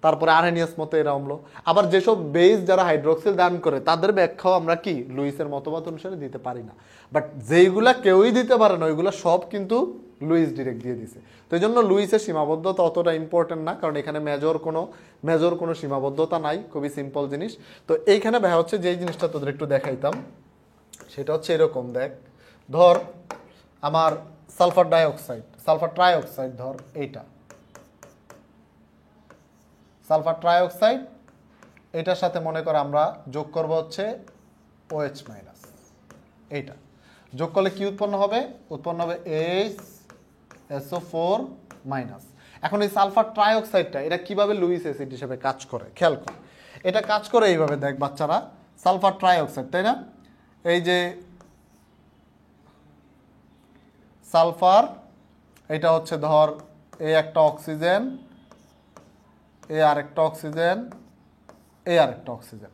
তারপরে আরহেনিয়াস মতে এরা অম্ল। আবার যেসব বেস যারা হাইড্রোক্সিল দান করে, তাদের ব্যাখ্যাও আমরা কি লুইসের মতবাদ অনুসারে দিতে পারি না। বাট যেইগুলা কেউই দিতে পারে না, ওইগুলো সব কিন্তু লুইস ডিরেক্ট দিয়ে দিছে। তো এই জন্য লুইসের সীমাবদ্ধতা অতটা ইম্পর্টেন্ট না, কারণ এখানে মেজর কোনো সীমাবদ্ধতা নাই, খুবই সিম্পল জিনিস। তো এইখানে ভাই হচ্ছে যেই জিনিসটা তোদের একটু দেখাইতাম, সেটা হচ্ছে এরকম। দেখ, ধর আমার সালফার ট্রাইঅক্সাইড, ধর এইটা সালফার ট্রাইঅক্সাইড, এটার সাথে মনে কর আমরা যোগ করব হচ্ছে OH মাইনাস। এইটা যোগ করলে কি উৎপন্ন হবে? উৎপন্ন হবে HSO4 মাইনাস। এখন এই সালফার ট্রাইঅক্সাইডটা এটা কিভাবে লুইস অ্যাসিড হিসেবে কাজ করে খেয়াল কর। এটা কাজ করে এইভাবে, দেখ বাচ্চারা, সালফার ট্রাইঅক্সাইড, তাই না? এই যে সালফার, এটা হচ্ছে ধর এই একটা অক্সিজেন, এই আরেকটা অক্সিজেন, এই আরেকটা অক্সিজেন,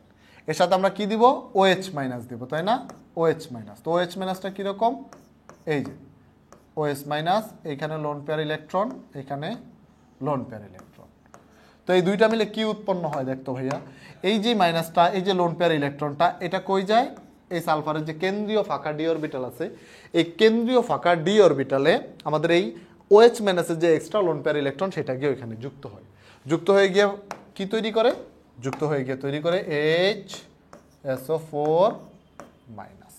এর সাথে আমরা কি দিব? OH মাইনাস দিব, তাই না? OH minus. তো OH মাইনাসটা কীরকম? এই যে OH মাইনাস, এইখানে লোন পেয়ার ইলেকট্রন, এখানে লোন পেয়ার ইলেকট্রন। তো এই দুইটা মিলে কি উৎপন্ন হয় দেখতো ভাইয়া? এই যে মাইনাসটা, এই যে লোন পেয়ার ইলেকট্রনটা, এটা কই যায়? এই সালফারের যে কেন্দ্রীয় ফাঁকা ডি অরবিটাল আছে, এই কেন্দ্রীয় ফাঁকা ডি অরবিটালে আমাদের এই OH মাইনাসের যে এক্সট্রা লোন পেয়ার ইলেকট্রন, সেটা গিয়ে ওইখানে যুক্ত হয়। যুক্ত হয়ে গিয়ে কি তৈরি করে? যুক্ত হয়ে গিয়ে তৈরি করে HSO4 মাইনাস।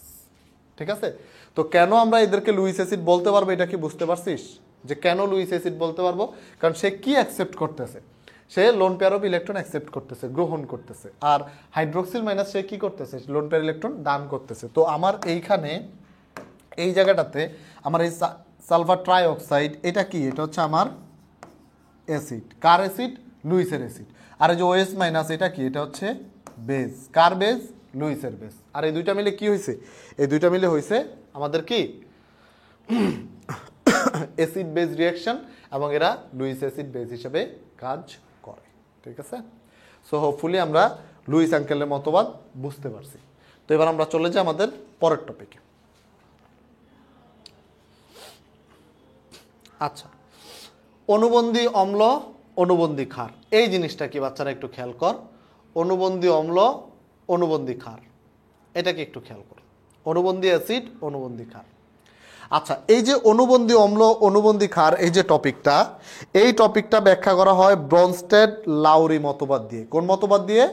ঠিক আছে? তো কেন আমরা এদেরকে লুইস অ্যাসিড বলতে পারবো, এটা কি বুঝতে পারছিস? যে কেন লুইস অ্যাসিড বলতে পারবো? কারণ সে কি অ্যাকসেপ্ট করতেছে? সে lone pair of electron accept করতেছে, গ্রহণ করতেছে। আর হাইড্রোক্সিল মাইনাস সে কি করতেছে? লোন পেয়ার ইলেকট্রন দান করতেছে। তো আমার এইখানে এই জায়গাটাতে আমার এই সালফার ট্রাইঅক্সাইড, এটা কি? এটা হচ্ছে আমার অ্যাসিড। কার অ্যাসিড? লুইসের অ্যাসিড। আর এই যে OH মাইনাস, এটা কি? এটা হচ্ছে বেস। কার বেস? লুইসের বেস। আর এই দুইটা মিলে কি হয়েছে? এই দুইটা মিলে হয়েছে আমাদের কি অ্যাসিড বেস রিঅ্যাকশন, এবং এরা লুইস অ্যাসিড বেস হিসেবে কাজ করে। ঠিক আছে? সো হোপফুলি আমরা লুইস আঙ্কেলের মতবাদ বুঝতে পারছি। তো এবার আমরা চলে যাই আমাদের পরের টপিকে। আচ্ছা, অনুবন্ধী অম্ল, অনুবন্ধী ক্ষার, এই জিনিসটা কি বাচ্চারা একটু খেয়াল কর। অনুবন্ধী অম্ল, অনুবন্ধী ক্ষার, এটাকে একটু খেয়াল কর। অনুবন্ধী অ্যাসিড, অনুবন্ধী ক্ষার। আচ্ছা, এই যে অনুবন্ধী অম্ল, অনুবন্ধী ক্ষার, এই যে টপিকটা, এই টপিকটা ব্যাখ্যা করা হয় ব্রনস্টেড লাউরি মতবাদ দিয়ে। কোন মতবাদ দিয়ে?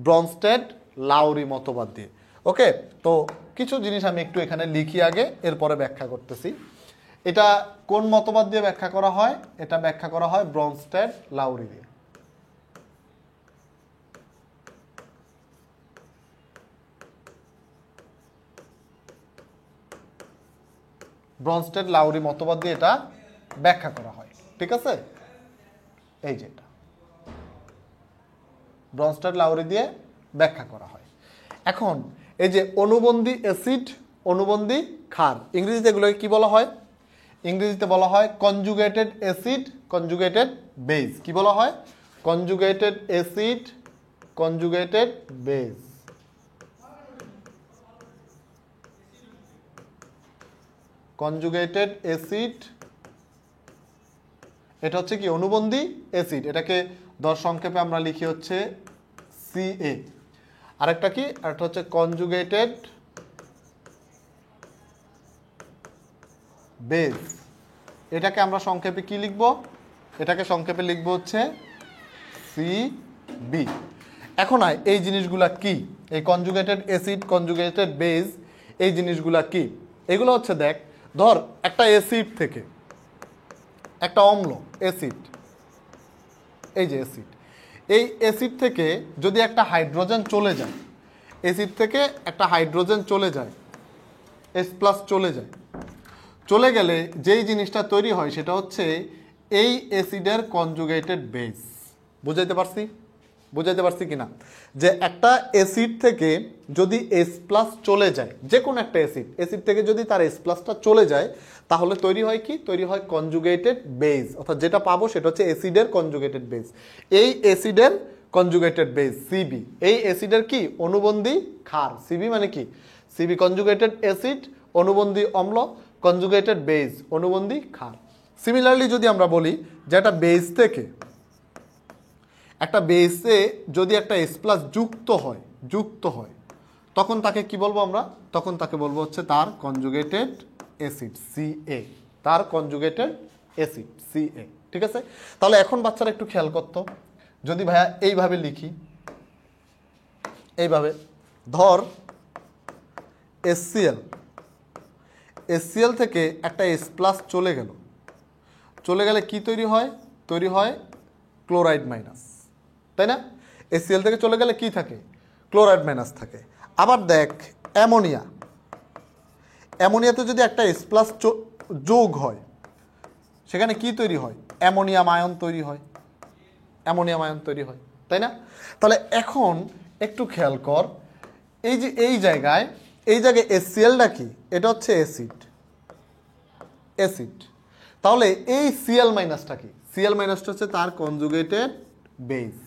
ব্রনস্টেড লাউরি মতবাদ দিয়ে। ওকে, তো কিছু জিনিস আমি একটু এখানে লিখি আগে, এরপরে ব্যাখ্যা করতেছি। এটা কোন মতবাদ দিয়ে ব্যাখ্যা করা হয়? এটা ব্যাখ্যা করা হয় ব্রনস্টেড লাউরি দিয়ে। ব্রনস্টেড লাউরি মতবাদ দিয়ে এটা ব্যাখ্যা করা হয়। ঠিক আছে? এই যে এটা ব্রনস্টেড লাউরি দিয়ে ব্যাখ্যা করা হয়। এখন এই যে অনুবন্ধী অ্যাসিড, অনুবন্ধী ক্ষার, ইংরেজিতে এগুলোকে কি বলা হয়? ইংরেজিতে বলা হয় কনজুগেটেড অ্যাসিড, কনজুগেটেড বেস। কি বলা হয়? Conjugated acid, conjugated base. Conjugated acid, এটা হচ্ছে কি? অনুবন্ধী অ্যাসিড। এটাকে দর সংক্ষেপে আমরা লিখি হচ্ছে CA। আরেকটা কি? আরেকটা হচ্ছে কনজুগেটেড বেস। এটাকে আমরা সংক্ষেপে কি লিখব? এটাকে সংক্ষেপে লিখব হচ্ছে CB। এখন এই জিনিসগুলা কি? এই কনজুগেটেড অ্যাসিড, কনজুগেটেড বেস, এই জিনিসগুলা কি? এগুলো হচ্ছে, দেখ, ধর একটা অ্যাসিড থেকে একটা অম্ল, অ্যাসিড, এই যে অ্যাসিড, এই অ্যাসিড থেকে যদি একটা হাইড্রোজেন চলে যায়, অ্যাসিড থেকে একটা হাইড্রোজেন চলে যায়, H+ চলে যায়, চলে গেলে যেই জিনিসটা তৈরি হয় সেটা হচ্ছে এই অ্যাসিডের কনজুগেটেড বেস। বুঝাইতে পারছি? বুঝাইতে পারছি কিনা? যে একটা অ্যাসিড থেকে যদি H+ চলে যায়, যে কোনো একটা অ্যাসিড, অ্যাসিড থেকে যদি তার H+টা চলে যায়, তাহলে তৈরি হয় কি? তৈরি হয় কনজুগেটেড বেস। অর্থাৎ যেটা পাবো সেটা হচ্ছে অ্যাসিডের কনজুগেটেড বেস। এই অ্যাসিডের কনজুগেটেড বেস CB, এই অ্যাসিডের কি? অনুবন্ধী ক্ষার। CB মানে কি? CB কনজুগেটেড অ্যাসিড, অনুবন্ধী অম্ল, কনজুগেটেড বেস, অনুবন্ধী ক্ষার। সিমিলারলি যদি আমরা বলি যে একটা বেস থেকে, একটা বেসে যদি একটা H+ যুক্ত হয়, তখন তাকে কি বলবো আমরা? তখন তাকে বলবো হচ্ছে তার কনজুগেটেড অ্যাসিড CA, তার কনজুগেটেড অ্যাসিড CA। ঠিক আছে? তাহলে এখন বাচ্চারা একটু খেয়াল করতো, যদি ভাইয়া এইভাবে লিখি, এইভাবে ধর HCl থেকে একটা H+ চলে গেলে কি তৈরি হয়? তৈরি হয় ক্লোরাইড মাইনাস, তাই না? HCl থেকে চলে গেলে কি থাকে? ক্লোরাইড মাইনাস থাকে। আবার দেখ অ্যামোনিয়াতে যদি একটা H+ যোগ হয়, সেখানে কি তৈরি হয়? অ্যামোনিয়াম আয়ন তৈরি হয়, অ্যামোনিয়াম আয়ন তৈরি হয়, তাই না? তাহলে এখন একটু খেয়াল কর, এই যে এই জায়গায় এসিএলটা কি? এটা হচ্ছে অ্যাসিড, অ্যাসিড। তাহলে এই সিএল মাইনাসটা কি? সিএল মাইনাসটা হচ্ছে তার কনজুগেটেড বেস।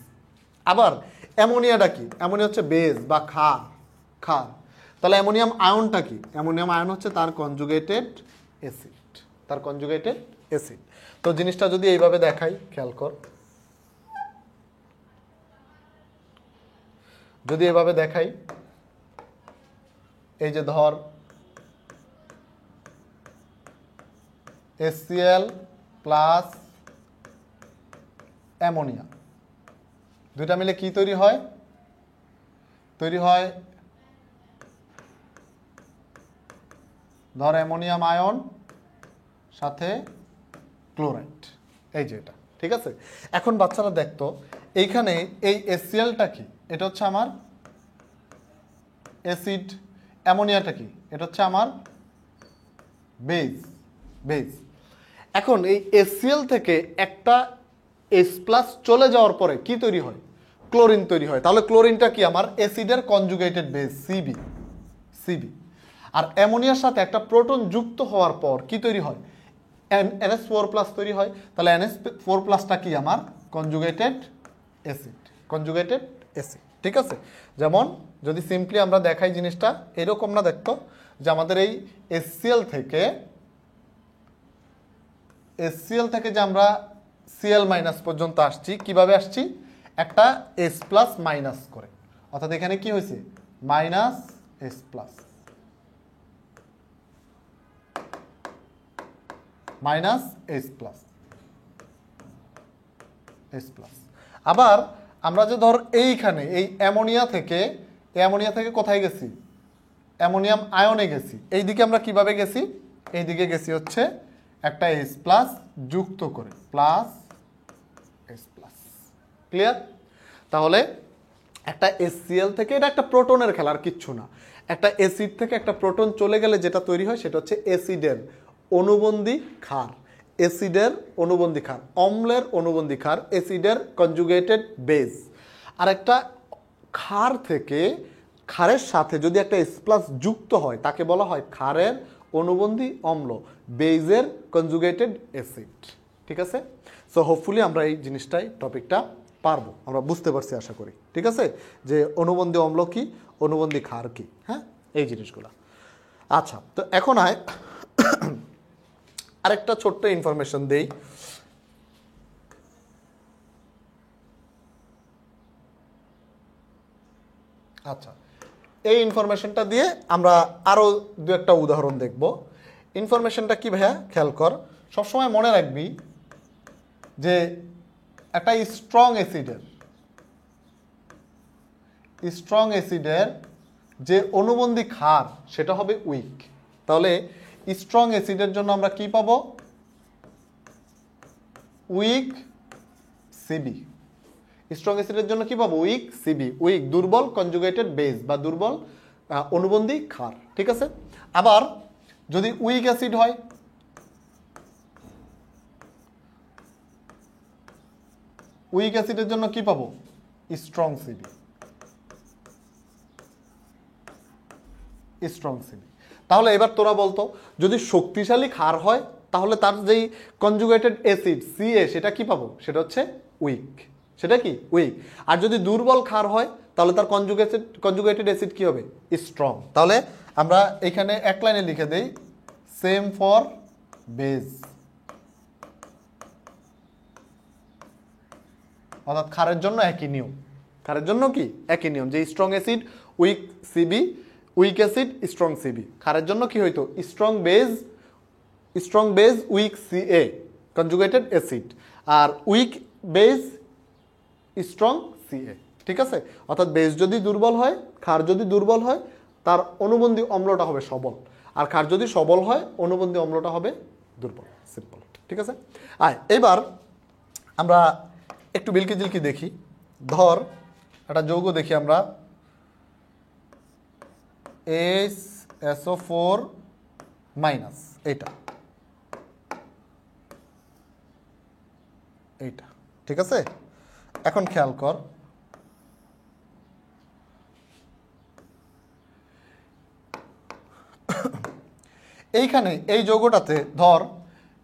আবার অ্যামোনিয়াটা কি? অ্যামোনিয়া হচ্ছে বেস বা ক্ষার, ক্ষার। তাহলে অ্যামোনিয়াম আয়নটা কি? অ্যামোনিয়াম আয়ন হচ্ছে তার কনজুগেটেড অ্যাসিড, তার কনজুগেটেড অ্যাসিড। তো জিনিসটা যদি এইভাবে দেখাই, খেয়াল কর, যদি এভাবে দেখাই, এই যে ধর HCl প্লাস অ্যামোনিয়া, দুইটা মিলে কি তৈরি হয়? তৈরি হয় ধর অ্যামোনিয়াম আয়ন সাথে ক্লোরাইড, এই যে এটা, ঠিক আছে? এখন বাচ্চারা দেখতো এইখানে এই HClটা কি? এটা হচ্ছে আমার অ্যাসিড। অ্যামোনিয়াটা কি? এটা হচ্ছে আমার বেস, বেস। এখন এই HCl থেকে একটা H প্লাস চলে যাওয়ার পরে কি তৈরি হয়? ক্লোরিন তৈরি হয়। তাহলে ক্লোরিনটা কি? আমার অ্যাসিডের কনজুগেটেড বেস, সিবি, সিবি। আর অ্যামোনিয়ার সাথে একটা প্রোটন যুক্ত হওয়ার পর কি তৈরি হয়? NH4 প্লাস তৈরি হয়। তাহলে NH4 প্লাসটা কি? আমার কনজুগেটেড অ্যাসিড, কনজুগেটেড অ্যাসিড, ঠিক আছে? যেমন যদি সিম্পলি আমরা দেখাই জিনিসটা এরকম না, দেখতো যে আমাদের এই HCl থেকে যে আমরা Cl মাইনাস পর্যন্ত আসছি, কিভাবে আসছি? একটা H প্লাস মাইনাস করে, অর্থাৎ এখানে কি হয়েছে? Minus H plus, minus H plus, H plus. আবার আমরা যে ধর এইখানে এই অ্যামোনিয়া থেকে কোথায় গেছি? অ্যামোনিয়াম আয়নে গেছি। এইদিকে আমরা কিভাবে গেছি? এইদিকে গেছি হচ্ছে একটা H প্লাস যুক্ত করে, প্লাস H প্লাস। ক্লিয়ার? তাহলে একটা HCl থেকে, এটা একটা প্রোটনের খেলা, আর কিচ্ছু না। একটা অ্যাসিড থেকে একটা প্রোটন চলে গেলে যেটা তৈরি হয় সেটা হচ্ছে অ্যাসিডের অনুবন্ধী ক্ষার, অ্যাসিডের অনুবন্ধী ক্ষার, অম্লের অনুবন্ধী ক্ষার, অ্যাসিডের কনজুগেটেড বেস। আর একটা ক্ষার থেকে, ক্ষারের সাথে যদি একটা H প্লাস যুক্ত হয় তাকে বলা হয় ক্ষারের অনুবন্ধী অম্ল, বেজের কনজুগেটেড অ্যাসিড, ঠিক আছে? সো হোপফুলি আমরা এই জিনিসটাই, টপিকটা পারবো, আমরা বুঝতে পারছি আশা করি, ঠিক আছে? যে অনুবন্ধী অম্ল কি, অনুবন্ধী ক্ষার কি, হ্যাঁ, এই জিনিসগুলো। আচ্ছা, তো এখন আরেকটা ছোট্ট ইনফরমেশন দেই। আচ্ছা, এই ইনফরমেশনটা দিয়ে আমরা আরো দু একটা উদাহরণ দেখব। ইনফরমেশনটা কি ভাইয়া? খেয়াল কর, সবসময় মনে রাখবি যে একটা স্ট্রং অ্যাসিডের যে অনুবন্ধী ক্ষার সেটা হবে উইক। তাহলে স্ট্রং অ্যাসিডের জন্য আমরা কি পাবো? Week CB. স্ট্রং অ্যাসিডের জন্য কি পাবো? উইক সিবি, উইক, দুর্বল কনজুগেটেড বেস বা দুর্বল অনুবন্ধী ক্ষার, ঠিক আছে? আবার যদি উইক অ্যাসিড হয়, উইক অ্যাসিডের জন্য কি পাবো? স্ট্রং সিবি, স্ট্রং সিবি। তাহলে এবার তোরা বলতো, যদি শক্তিশালী ক্ষার হয় তাহলে তার যেই কনজুগেটেড অ্যাসিড Ca সেটা কি পাবো? সেটা হচ্ছে উইক, সেটা কি? উইক। আর যদি দুর্বল ক্ষার হয় তাহলে তার কনজুগেটেড অ্যাসিড কি হবে? স্ট্রং। তাহলে আমরা এখানে এক লাইনে লিখে দেই, সেম ফর বেজ, অর্থাৎ ক্ষারের জন্য একই নিয়ম। ক্ষারের জন্য কি? একই নিয়ম, যে strong acid weak CB, weak acid strong CB. ক্ষারের জন্য কি হইতো? Strong base weak Ca conjugated acid, আর উইক বেজ স্ট্রং Ca, ঠিক আছে? অর্থাৎ বেজ যদি দুর্বল হয়, ক্ষার যদি দুর্বল হয়, তার অনুবন্ধী অম্লটা হবে সবল, আর ক্ষার যদি সবল হয় অনুবন্ধী অম্লটা হবে দুর্বল। সিম্পল, ঠিক আছে? এবার আমরা একটু বিলকি জিলকি দেখি। ধর একটা যৌগ দেখি আমরা, SO4 মাইনাস, এটা এইটা, ঠিক আছে? এখন খেয়াল কর, এইখানে এই যৌগটাতে ধর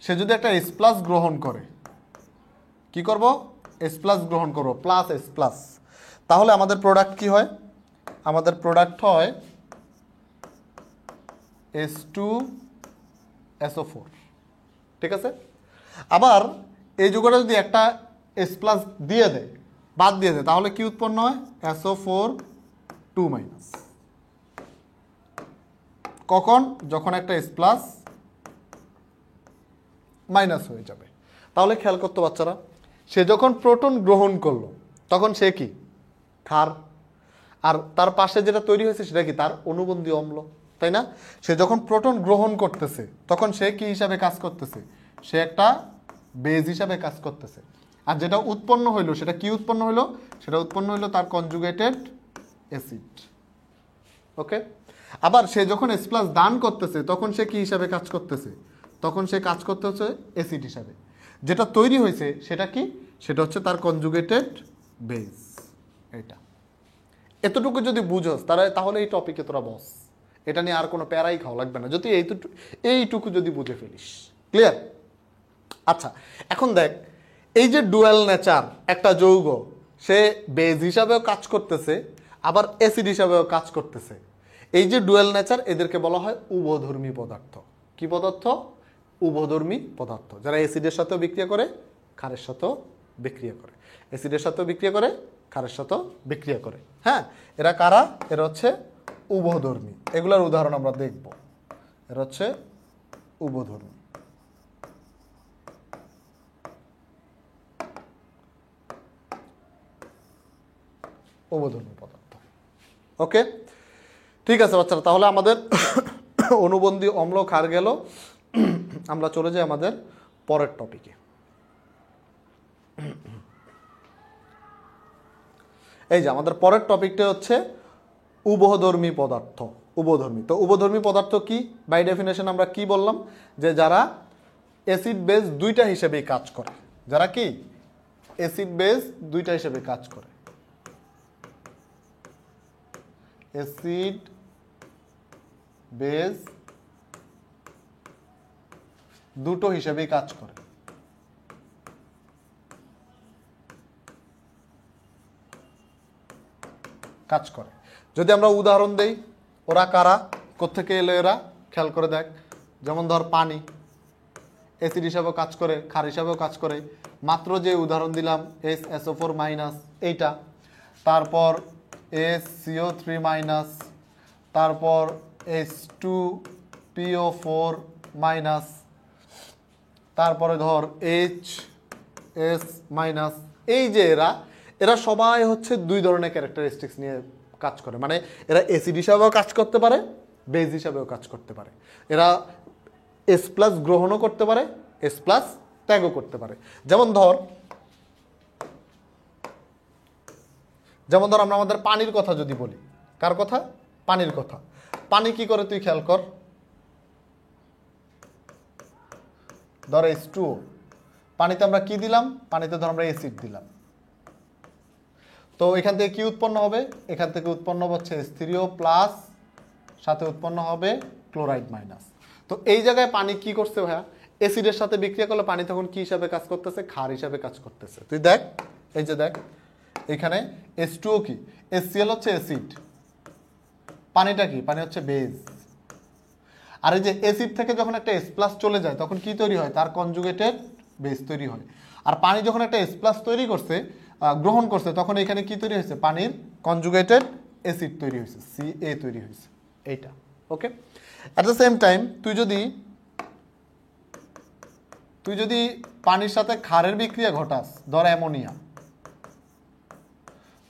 সে যদি একটা S প্লাস গ্রহণ করে, কি করব? S প্লাস গ্রহণ করব, প্লাস S প্লাস, তাহলে আমাদের প্রোডাক্ট কি হয়? আমাদের প্রোডাক্ট হয় H2SO4, ঠিক আছে? আবার এই যৌগটা যদি একটা S প্লাস দিয়ে দেয়, বাদ দিয়ে দেয়, তাহলে কি উৎপন্ন হয়? SO4 2-। কখন? যখন একটা S প্লাস মাইনাস হয়ে যাবে। তাহলে খেয়াল করতো বাচ্চারা, সে যখন প্রোটন গ্রহণ করলো তখন সে কি? ক্ষার। আর তার পাশে যেটা তৈরি হয়েছে সেটা কি? তার অনুবন্ধী অম্ল, তাই না? সে যখন প্রোটন গ্রহণ করতেছে তখন সে কি হিসাবে কাজ করতেছে? সে একটা বেজ হিসাবে কাজ করতেছে। আর যেটা উৎপন্ন হইলো সেটা কি উৎপন্ন হইলো? সেটা উৎপন্ন হইলো তার কনজুগেটেড অ্যাসিড। ওকে, আবার সে যখন S প্লাস দান করতেছে তখন সে কি হিসাবে কাজ করতেছে? তখন সে কাজ করতে হচ্ছে অ্যাসিড হিসাবে। যেটা তৈরি হয়েছে সেটা কি? সেটা হচ্ছে তার কনজুগেটেড বেজ। এটা এতটুকু যদি বুঝোস তাহলে এই টপিকে তোরা বস, এটা নিয়ে আর কোনো প্যারাই খাওয়া লাগবে না, যদি এইটুকু যদি বুঝে ফেলিস। ক্লিয়ার? আচ্ছা, এখন দেখ, এই যে ডুয়াল নেচার একটা যৌগ, সে বেজ হিসাবেও কাজ করতেছে আবার অ্যাসিড হিসাবেও কাজ করতেছে। এই যে ডুয়াল নেচার, এদেরকে বলা হয় উভধর্মী পদার্থ। কি পদার্থ? উভধর্মী পদার্থ, যারা অ্যাসিডের সাথেও বিক্রিয়া করে, ক্ষারের সাথেও বিক্রিয়া করে। অ্যাসিডের সাথেও বিক্রিয়া করে, ক্ষারের সাথেও বিক্রিয়া করে। হ্যাঁ, এরা কারা? এরা হচ্ছে উভধর্মী। এগুলোর উদাহরণ আমরা দেখব। এরা হচ্ছে উভধর্মী। উভধর্মী পদার্থ। ওকে, ঠিক আছে বাচ্চারা, তাহলে আমাদের অনুবন্ধী অম্ল ক্ষার গেল। আমরা চলে যাই আমাদের পরের টপিকে। এই যে আমাদের পরের টপিকটা হচ্ছে উভধর্মী পদার্থ। উভধর্মী, তো উভধর্মী পদার্থ কি? বাই ডেফিনেশন আমরা কি বললাম? যে যারা অ্যাসিড বেস দুইটা হিসেবেই কাজ করে। যারা কি? অ্যাসিড বেস দুইটা হিসেবে কাজ করে। অ্যাসিড বেস দুটো হিসেবেই কাজ করে। যদি আমরা উদাহরণ দেই, ওরা কারা, কোত্থেকে এলো এরা? খেয়াল করে দেখ। যেমন ধর পানি, অ্যাসিড হিসাবেও কাজ করে, ক্ষার হিসাবেও কাজ করে। মাত্র যে উদাহরণ দিলাম SSO4- এইটা, তারপর SCO3-, তারপর H2PO4-, তারপরে ধর HS-। এই যে এরা সবাই হচ্ছে দুই ধরনের ক্যারেক্টারিস্টিক্স নিয়ে কাজ করে। মানে এরা অ্যাসিড হিসাবেও কাজ করতে পারে, বেজ হিসাবেও কাজ করতে পারে। এরা S প্লাস গ্রহণও করতে পারে, S প্লাস ত্যাগও করতে পারে। যেমন ধর আমরা আমাদের পানির কথা যদি বলি। কার কথা? পানির কথা। পানি কি করে তুই খেয়াল কর। ধর H2O, পানিতে আমরা কি দিলাম? পানিতে ধর আমরা অ্যাসিড দিলাম। তো এখান থেকে কি উৎপন্ন হবে? এখান থেকে উৎপন্ন হচ্ছে H3O+, সাথে উৎপন্ন হবে ক্লোরাইড-। তো এই জায়গায় পানি কি করছে ভাইয়া? অ্যাসিডের সাথে বিক্রিয়া করলে পানি তখন কি হিসাবে কাজ করতেছে? ক্ষার হিসাবে কাজ করতেছে। তুই দেখ, এই যে দেখ, এখানে H2O কি? HCl হচ্ছে অ্যাসিড, পানিটা কি? পানি হচ্ছে বেজ। আর এই যে অ্যাসিড থেকে যখন একটা S প্লাস চলে যায় তখন কি তৈরি হয়? তার কনজুগেটেড বেস তৈরি হয়। আর পানি যখন একটা S প্লাস তৈরি করছে, গ্রহণ করছে, তখন এখানে কি তৈরি হয়েছে? পানির কনজুগেটেড অ্যাসিড তৈরি হয়েছে, Ca তৈরি হয়েছে। এইটা ওকে। অ্যাট দ্য সেম টাইম তুই যদি পানির সাথে ক্ষারের বিক্রিয়া ঘটাস, ধর অ্যামোনিয়া,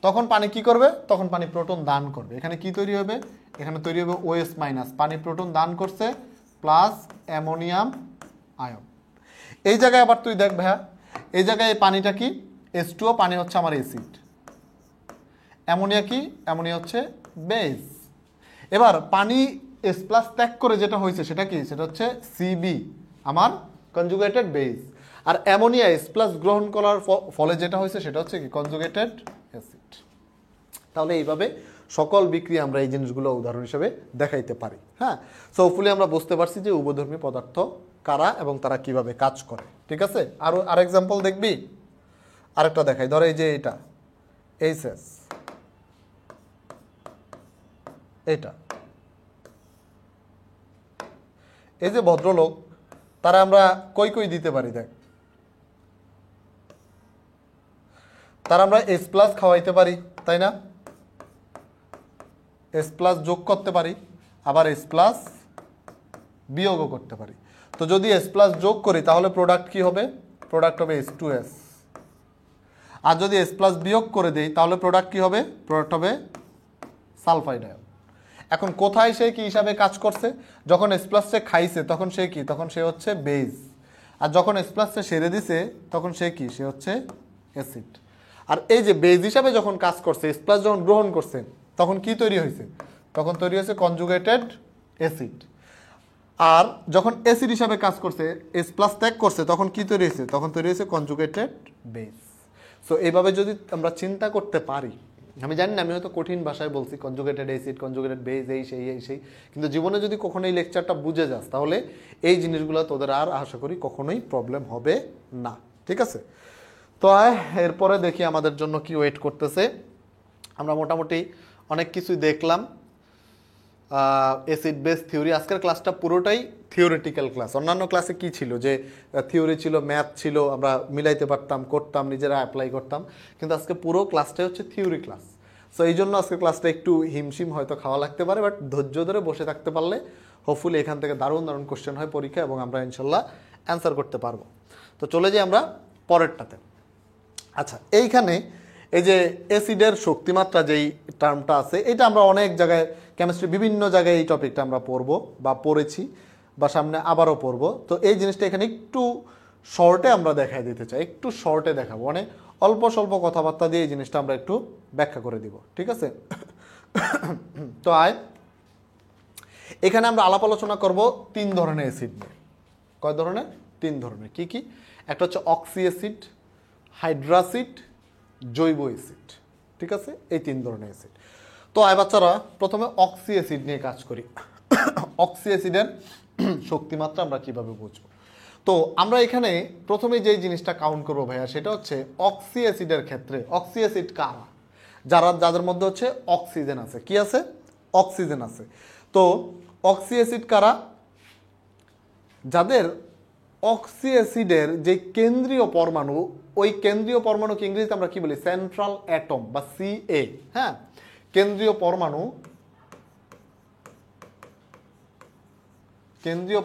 তখন পানি কি করবে? তখন পানি প্রোটন দান করবে। এখানে কি তৈরি হবে? এখানে তৈরি হবে OS-। পানি প্রোটন দান করছে, প্লাস অ্যামোনিয়াম আয়ন। এই জায়গায় আবার তুই দেখ ভাইয়া, এই জায়গায় এই পানিটা কি? H2O, পানি হচ্ছে আমার অ্যাসিড। অ্যামোনিয়া কি? অ্যামোনিয়া হচ্ছে বেজ। এবার পানি S প্লাস ত্যাগ করে যেটা হয়েছে সেটা কি? সেটা হচ্ছে Cb, আমার কনজুগেটেড বেজ। আর অ্যামোনিয়া H+ গ্রহণ করার ফলে যেটা হয়েছে সেটা হচ্ছে কি কনজুগেটেড অ্যাসিড। তাহলে এইভাবে সকল বিক্রিয়া আমরা এই জিনিসগুলো উদাহরণ হিসেবে দেখাইতে পারি। হ্যাঁ, সো হোপফুলি আমরা বুঝতে পারছি যে উভধর্মী পদার্থ কারা এবং তারা কিভাবে কাজ করে। ঠিক আছে, আর এক্সাম্পল দেখবি, আরেকটা দেখাই। ধর এই যে এটা এইচএস, এটা এই যে ভদ্রলোক, তারা আমরা কই কই দিতে পারি। দেখ, তারা আমরা H+ খাওয়াইতে পারি, তাই না? H+ যোগ করতে পারি, আবার H+ বিয়োগও করতে পারি। তো যদি H+ যোগ করি তাহলে প্রোডাক্ট কি হবে? প্রোডাক্ট হবে H2S। আর যদি H+ বিয়োগ করে দেই তাহলে প্রোডাক্ট কি হবে? প্রোডাক্ট হবে সালফাইড আয়ন। এখন কোথায় সে কি হিসাবে কাজ করছে? যখন H+ সে খাইছে তখন সে কি? তখন সে হচ্ছে বেজ। আর যখন H+ সে সেরে দিছে তখন সে কি? সে হচ্ছে অ্যাসিড। আর এই যে বেজ হিসাবে যখন কাজ করছে, H+ যখন গ্রহণ করছে তখন কি তৈরি হয়েছে? তখন তৈরি হয়েছে কনজুগেটেড অ্যাসিড। আর যখন অ্যাসিড হিসাবে কাজ করছে, H+ ত্যাগ করছে, তখন কি তৈরি হয়েছে? তখন তৈরি হয়েছে কনজুগেটেড বেজ। সো এইভাবে যদি আমরা চিন্তা করতে পারি, আমি জানি না, আমি হয়তো কঠিন ভাষায় বলছি কনজুগেটেড অ্যাসিড, কনজুগেটেড বেজ, এই সেই, কিন্তু জীবনে যদি কখনো এই লেকচারটা বুঝে যাস তাহলে এই জিনিসগুলো তোদের আর আশা করি কখনোই প্রবলেম হবে না। ঠিক আছে, তো এরপরে দেখি আমাদের জন্য কি ওয়েট করতেছে। আমরা মোটামুটি অনেক কিছুই দেখলাম। অ্যাসিড বেস থিওরি, আজকের ক্লাসটা পুরোটাই থিওরিটিক্যাল ক্লাস। অন্যান্য ক্লাসে কি ছিল? যে থিওরি ছিল, ম্যাথ ছিল, আমরা মিলাইতে পারতাম, করতাম, নিজেরা অ্যাপ্লাই করতাম। কিন্তু আজকে পুরো ক্লাসটাই হচ্ছে থিওরি ক্লাস। সো এই জন্য আজকে ক্লাসটা একটু হিমশিম হয়তো খাওয়া লাগতে পারে, বাট ধৈর্য ধরে বসে থাকতে পারলে হোপফুলি এখান থেকে দারুণ দারুণ কোশ্চেন হয় পরীক্ষা, এবং আমরা ইনশাল্লাহ অ্যান্সার করতে পারবো। তো চলে যাই আমরা পরেরটাতে। আচ্ছা, এইখানে এই যে অ্যাসিডের শক্তিমাত্রা যেই টার্মটা আছে, এটা আমরা অনেক জায়গায় কেমিস্ট্রি বিভিন্ন জায়গায় এই টপিকটা আমরা পড়বো বা পড়েছি বা সামনে আবারও পড়বো। তো এই জিনিসটা এখানে একটু শর্টে আমরা দেখাই দিতে চাই, একটু শর্টে দেখাবো, মানে অল্প স্বল্প কথাবার্তা দিয়ে এই জিনিসটা আমরা একটু ব্যাখ্যা করে দিব। ঠিক আছে, তো এখানে আমরা আলাপ আলোচনা করব 3 ধরনের অ্যাসিড নিয়ে। কয় ধরনের? 3 ধরনের। কি কি? একটা হচ্ছে অক্সি অ্যাসিড, হাইড্রাসিড, জৈব অ্যাসিড। ঠিক আছে, এই 3 ধরনের অ্যাসিড। তো বাচ্চারা প্রথমে অক্সি অ্যাসিড নিয়ে কাজ করি। অক্সি অ্যাসিডের শক্তিমাত্রা আমরা কিভাবে বুঝবো? তো আমরা এখানে প্রথমে যেই জিনিসটা কাউন্ট করবো ভাইয়া, সেটা হচ্ছে অক্সি অ্যাসিডের ক্ষেত্রে অক্সি অ্যাসিড কারা? যাদের মধ্যে হচ্ছে অক্সিজেন আছে। কি আছে? অক্সিজেন আছে। তো অক্সি অ্যাসিড কারা? যাদের অক্সি অ্যাসিডের যে কেন্দ্রীয় পরমাণু, ওই কেন্দ্রীয় পরমাণুকে ইংরেজিতে আমরা কি বলি? সেন্ট্রাল অ্যাটম বা CA। হ্যাঁ, কেন্দ্রীয়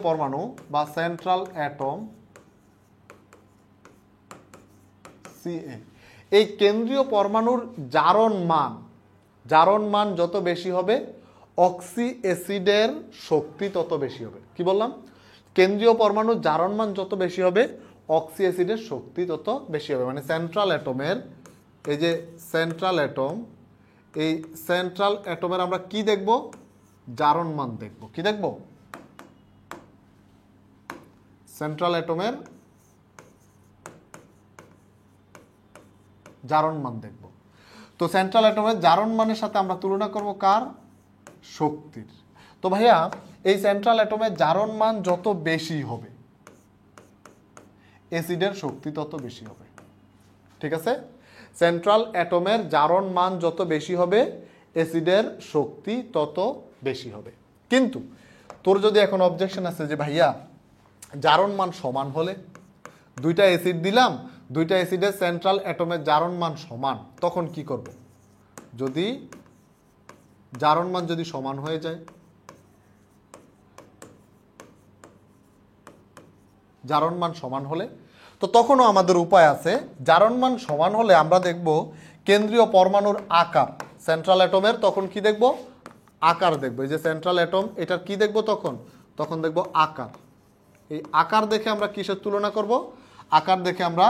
পরমাণু বা সেন্ট্রাল অ্যাটম CA। এই কেন্দ্রীয় পরমাণুর জারণ মান যত বেশি হবে, অক্সি অ্যাসিডের শক্তি তত বেশি হবে। কি বললাম? কেন্দ্রীয় পরমাণুর জারণ মান যত বেশি হবে, অক্সি অ্যাসিডের শক্তি তত বেশি হবে। মানে সেন্ট্রাল অ্যাটমের, এই যে সেন্ট্রাল অ্যাটম, এই সেন্ট্রাল অ্যাটমের আমরা কি দেখব? জারণ মান দেখব। কি দেখব? সেন্ট্রাল অ্যাটমের জারণ মান দেখব। তো সেন্ট্রাল অ্যাটমের জারণ মানের সাথে আমরা তুলনা করব কার? শক্তির। তো ভাইয়া, এই সেন্ট্রাল অ্যাটমের জারণ মান যত বেশি হবে, অ্যাসিডের শক্তি তত বেশি হবে। ঠিক আছে, সেন্ট্রাল অ্যাটমের জারণ মান যত বেশি হবে, অ্যাসিডের শক্তি তত বেশি হবে। কিন্তু তোর যদি এখন অবজেকশন আছে যে ভাইয়া জারণ মান সমান হলে, দুইটা অ্যাসিড দিলাম, দুইটা অ্যাসিডের সেন্ট্রাল অ্যাটমের জারণ মান সমান, তখন কি করব? যদি জারণ মান যদি সমান হয়ে যায়, জারণ মান সমান হলে, তো তখনও আমাদের উপায় আছে। জারণ মান সমান হলে আমরা দেখব কেন্দ্রীয় পরমাণুর আকার, সেন্ট্রাল অ্যাটমের তখন কি দেখব? আকার দেখব। এই যে সেন্ট্রাল অ্যাটম, এটার কি দেখব? তখন দেখব আকার। এই আকার দেখে আমরা কিসের তুলনা করব? আকার দেখে আমরা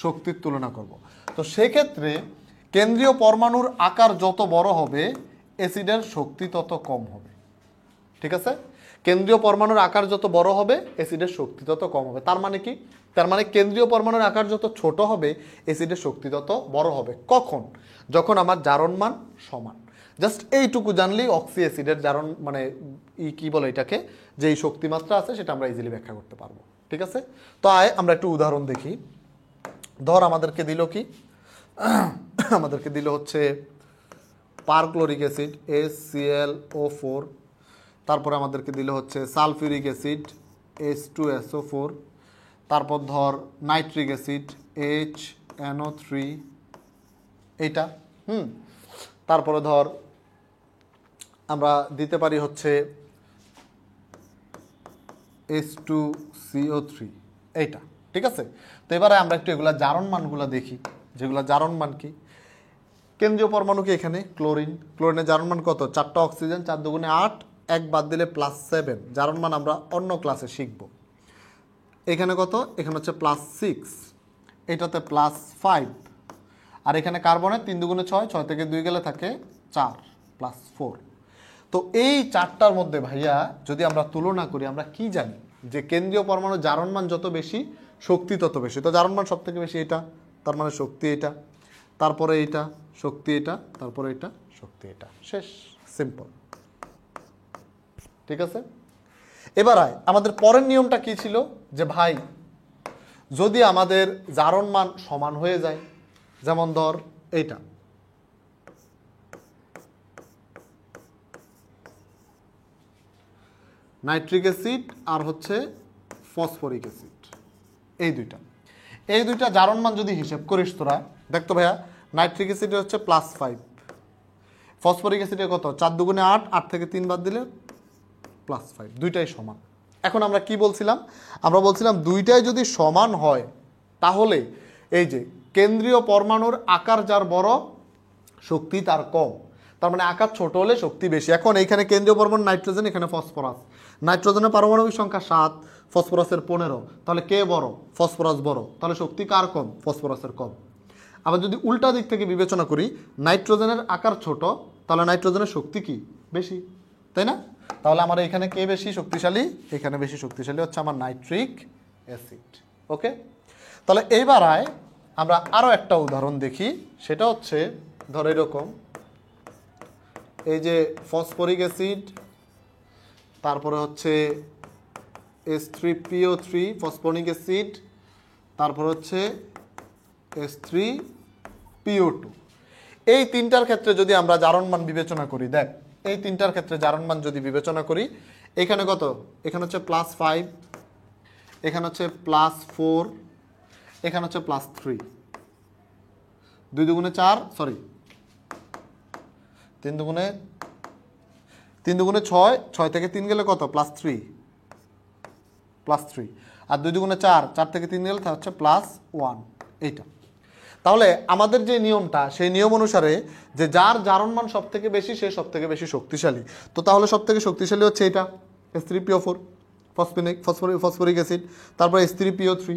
শক্তির তুলনা করব। তো সেক্ষেত্রে কেন্দ্রীয় পরমাণুর আকার যত বড় হবে, অ্যাসিডের শক্তি তত কম হবে। ঠিক আছে, কেন্দ্রীয় পরমাণুর আকার যত বড় হবে অ্যাসিডের শক্তি তত কম হবে। তার মানে কি? তার মানে কেন্দ্রীয় পরমাণুর আকার যত ছোট হবে অ্যাসিডের শক্তি তত বড় হবে। কখন? যখন আমার জারণ মান সমান। জাস্ট এইটুকু জানলেই অক্সি অ্যাসিডের জারণ মানে কি বলে এটাকে, যে এই শক্তিমাত্রা আছে সেটা আমরা ইজিলি ব্যাখ্যা করতে পারবো। ঠিক আছে, তো আমরা একটু উদাহরণ দেখি। ধর আমাদেরকে দিল কি, আমাদেরকে দিল হচ্ছে পারক্লোরিক অ্যাসিড HClO4, তারপরে আমাদেরকে দিল হচ্ছে সালফিউরিক অ্যাসিড H2SO4, তারপর ধর নাইট্রিক অ্যাসিড HNO3 এইটা, তারপরে ধর আমরা দিতে পারি হচ্ছে H2CO3 এইটা। ঠিক আছে, তো এবারে আমরা একটু এগুলা জারণ মানগুলো দেখি, যেগুলা জারণ মান কি। কেন্দ্রীয় পরমাণু কি এখানে ক্লোরিন, ক্লোরিনের জারণ মান কত? 4টা অক্সিজেন, 4 দুগুণে 8, 1 বাদ দিলে +7। জারণ মান আমরা অন্য ক্লাসে শিখব। এখানে কত? এখানে হচ্ছে +6, এটাতে +5, আর এখানে কার্বনের 3 দুগুণে 6, 6 থেকে 2 গেলে থাকে 4 +4। তো এই 4টার মধ্যে ভাইয়া যদি আমরা তুলনা করি, আমরা কি জানি যে কেন্দ্রীয় পরমাণু জারণ মান যত বেশি শক্তি তত বেশি। তো জারণ মান সব থেকে বেশি এটা, তার মানে শক্তি এটা, তারপরে এটা শক্তি এটা, তারপরে এটা শক্তি এটা, শেষ, সিম্পল। ঠিক আছে, এবার আমাদের পরের নিয়মটা কি ছিল, যে ভাই যদি আমাদের জারণ মান সমান হয়ে যায়, যেমন ধর এইটা নাইট্রিক অ্যাসিড আর হচ্ছে ফসফরিক অ্যাসিড, এই দুইটা জারণ মান যদি হিসেব করিস তোরা, দেখতো ভাইয়া নাইট্রিক অ্যাসিডের হচ্ছে +5, ফসফরিক অ্যাসিডের কত? 4 দুগুণে 8, 8 থেকে 3 বাদ দিলে +5, দুইটাই সমান। এখন আমরা কি বলছিলাম? আমরা বলছিলাম দুইটাই যদি সমান হয় তাহলে এই যে কেন্দ্রীয় পরমাণুর আকার যার বড় শক্তি তার কম, তার মানে আকার ছোট হলে শক্তি বেশি। এখন এইখানে কেন্দ্রীয় পরমাণু নাইট্রোজেন, এখানে ফসফরাস, নাইট্রোজেনের পারমাণবিক সংখ্যা 7, ফসফরাসের 15, তাহলে কে বড়? ফসফরাস বড়, তাহলে শক্তি কার কম? ফসফরাসের কম। আবার যদি উল্টা দিক থেকে বিবেচনা করি, নাইট্রোজেনের আকার ছোট, তাহলে নাইট্রোজেনের শক্তি কি? বেশি, তাই না? তাহলে আমার এখানে কে বেশি শক্তিশালী? এখানে বেশি শক্তিশালী হচ্ছে আমার নাইট্রিক অ্যাসিড। ওকে, তাহলে এইবার আমরা আরও একটা উদাহরণ দেখি, সেটা হচ্ছে ধর এরকম, এই যে ফসফরিক অ্যাসিড, তারপরে হচ্ছে H3PO3 ফসফরিক অ্যাসিড, তারপর হচ্ছে H3PO2। এই তিনটার ক্ষেত্রে যদি আমরা জারণ মান বিবেচনা করি, দেখ এই তিনটার ক্ষেত্রে জারণ মান যদি বিবেচনা করি, এখানে কত? এখানে হচ্ছে +5, এখানে হচ্ছে +4, এখানে হচ্ছে +3, 2 দুগুণে 4, সরি 3 দুগুণে 6, 6 থেকে 3 গেলে কত? +3, আর 2 দুগুণে 4, 4 থেকে 3 গেলে হচ্ছে +1, এইটা। তাহলে আমাদের যে নিয়মটা, সেই নিয়ম অনুসারে যে যার জারণ মান সব থেকে বেশি সে সব থেকে বেশি শক্তিশালী। তো তাহলে সব থেকে শক্তিশালী হচ্ছে এটা H3PO4 ফসফরিক অ্যাসিড, তারপর H3PO3,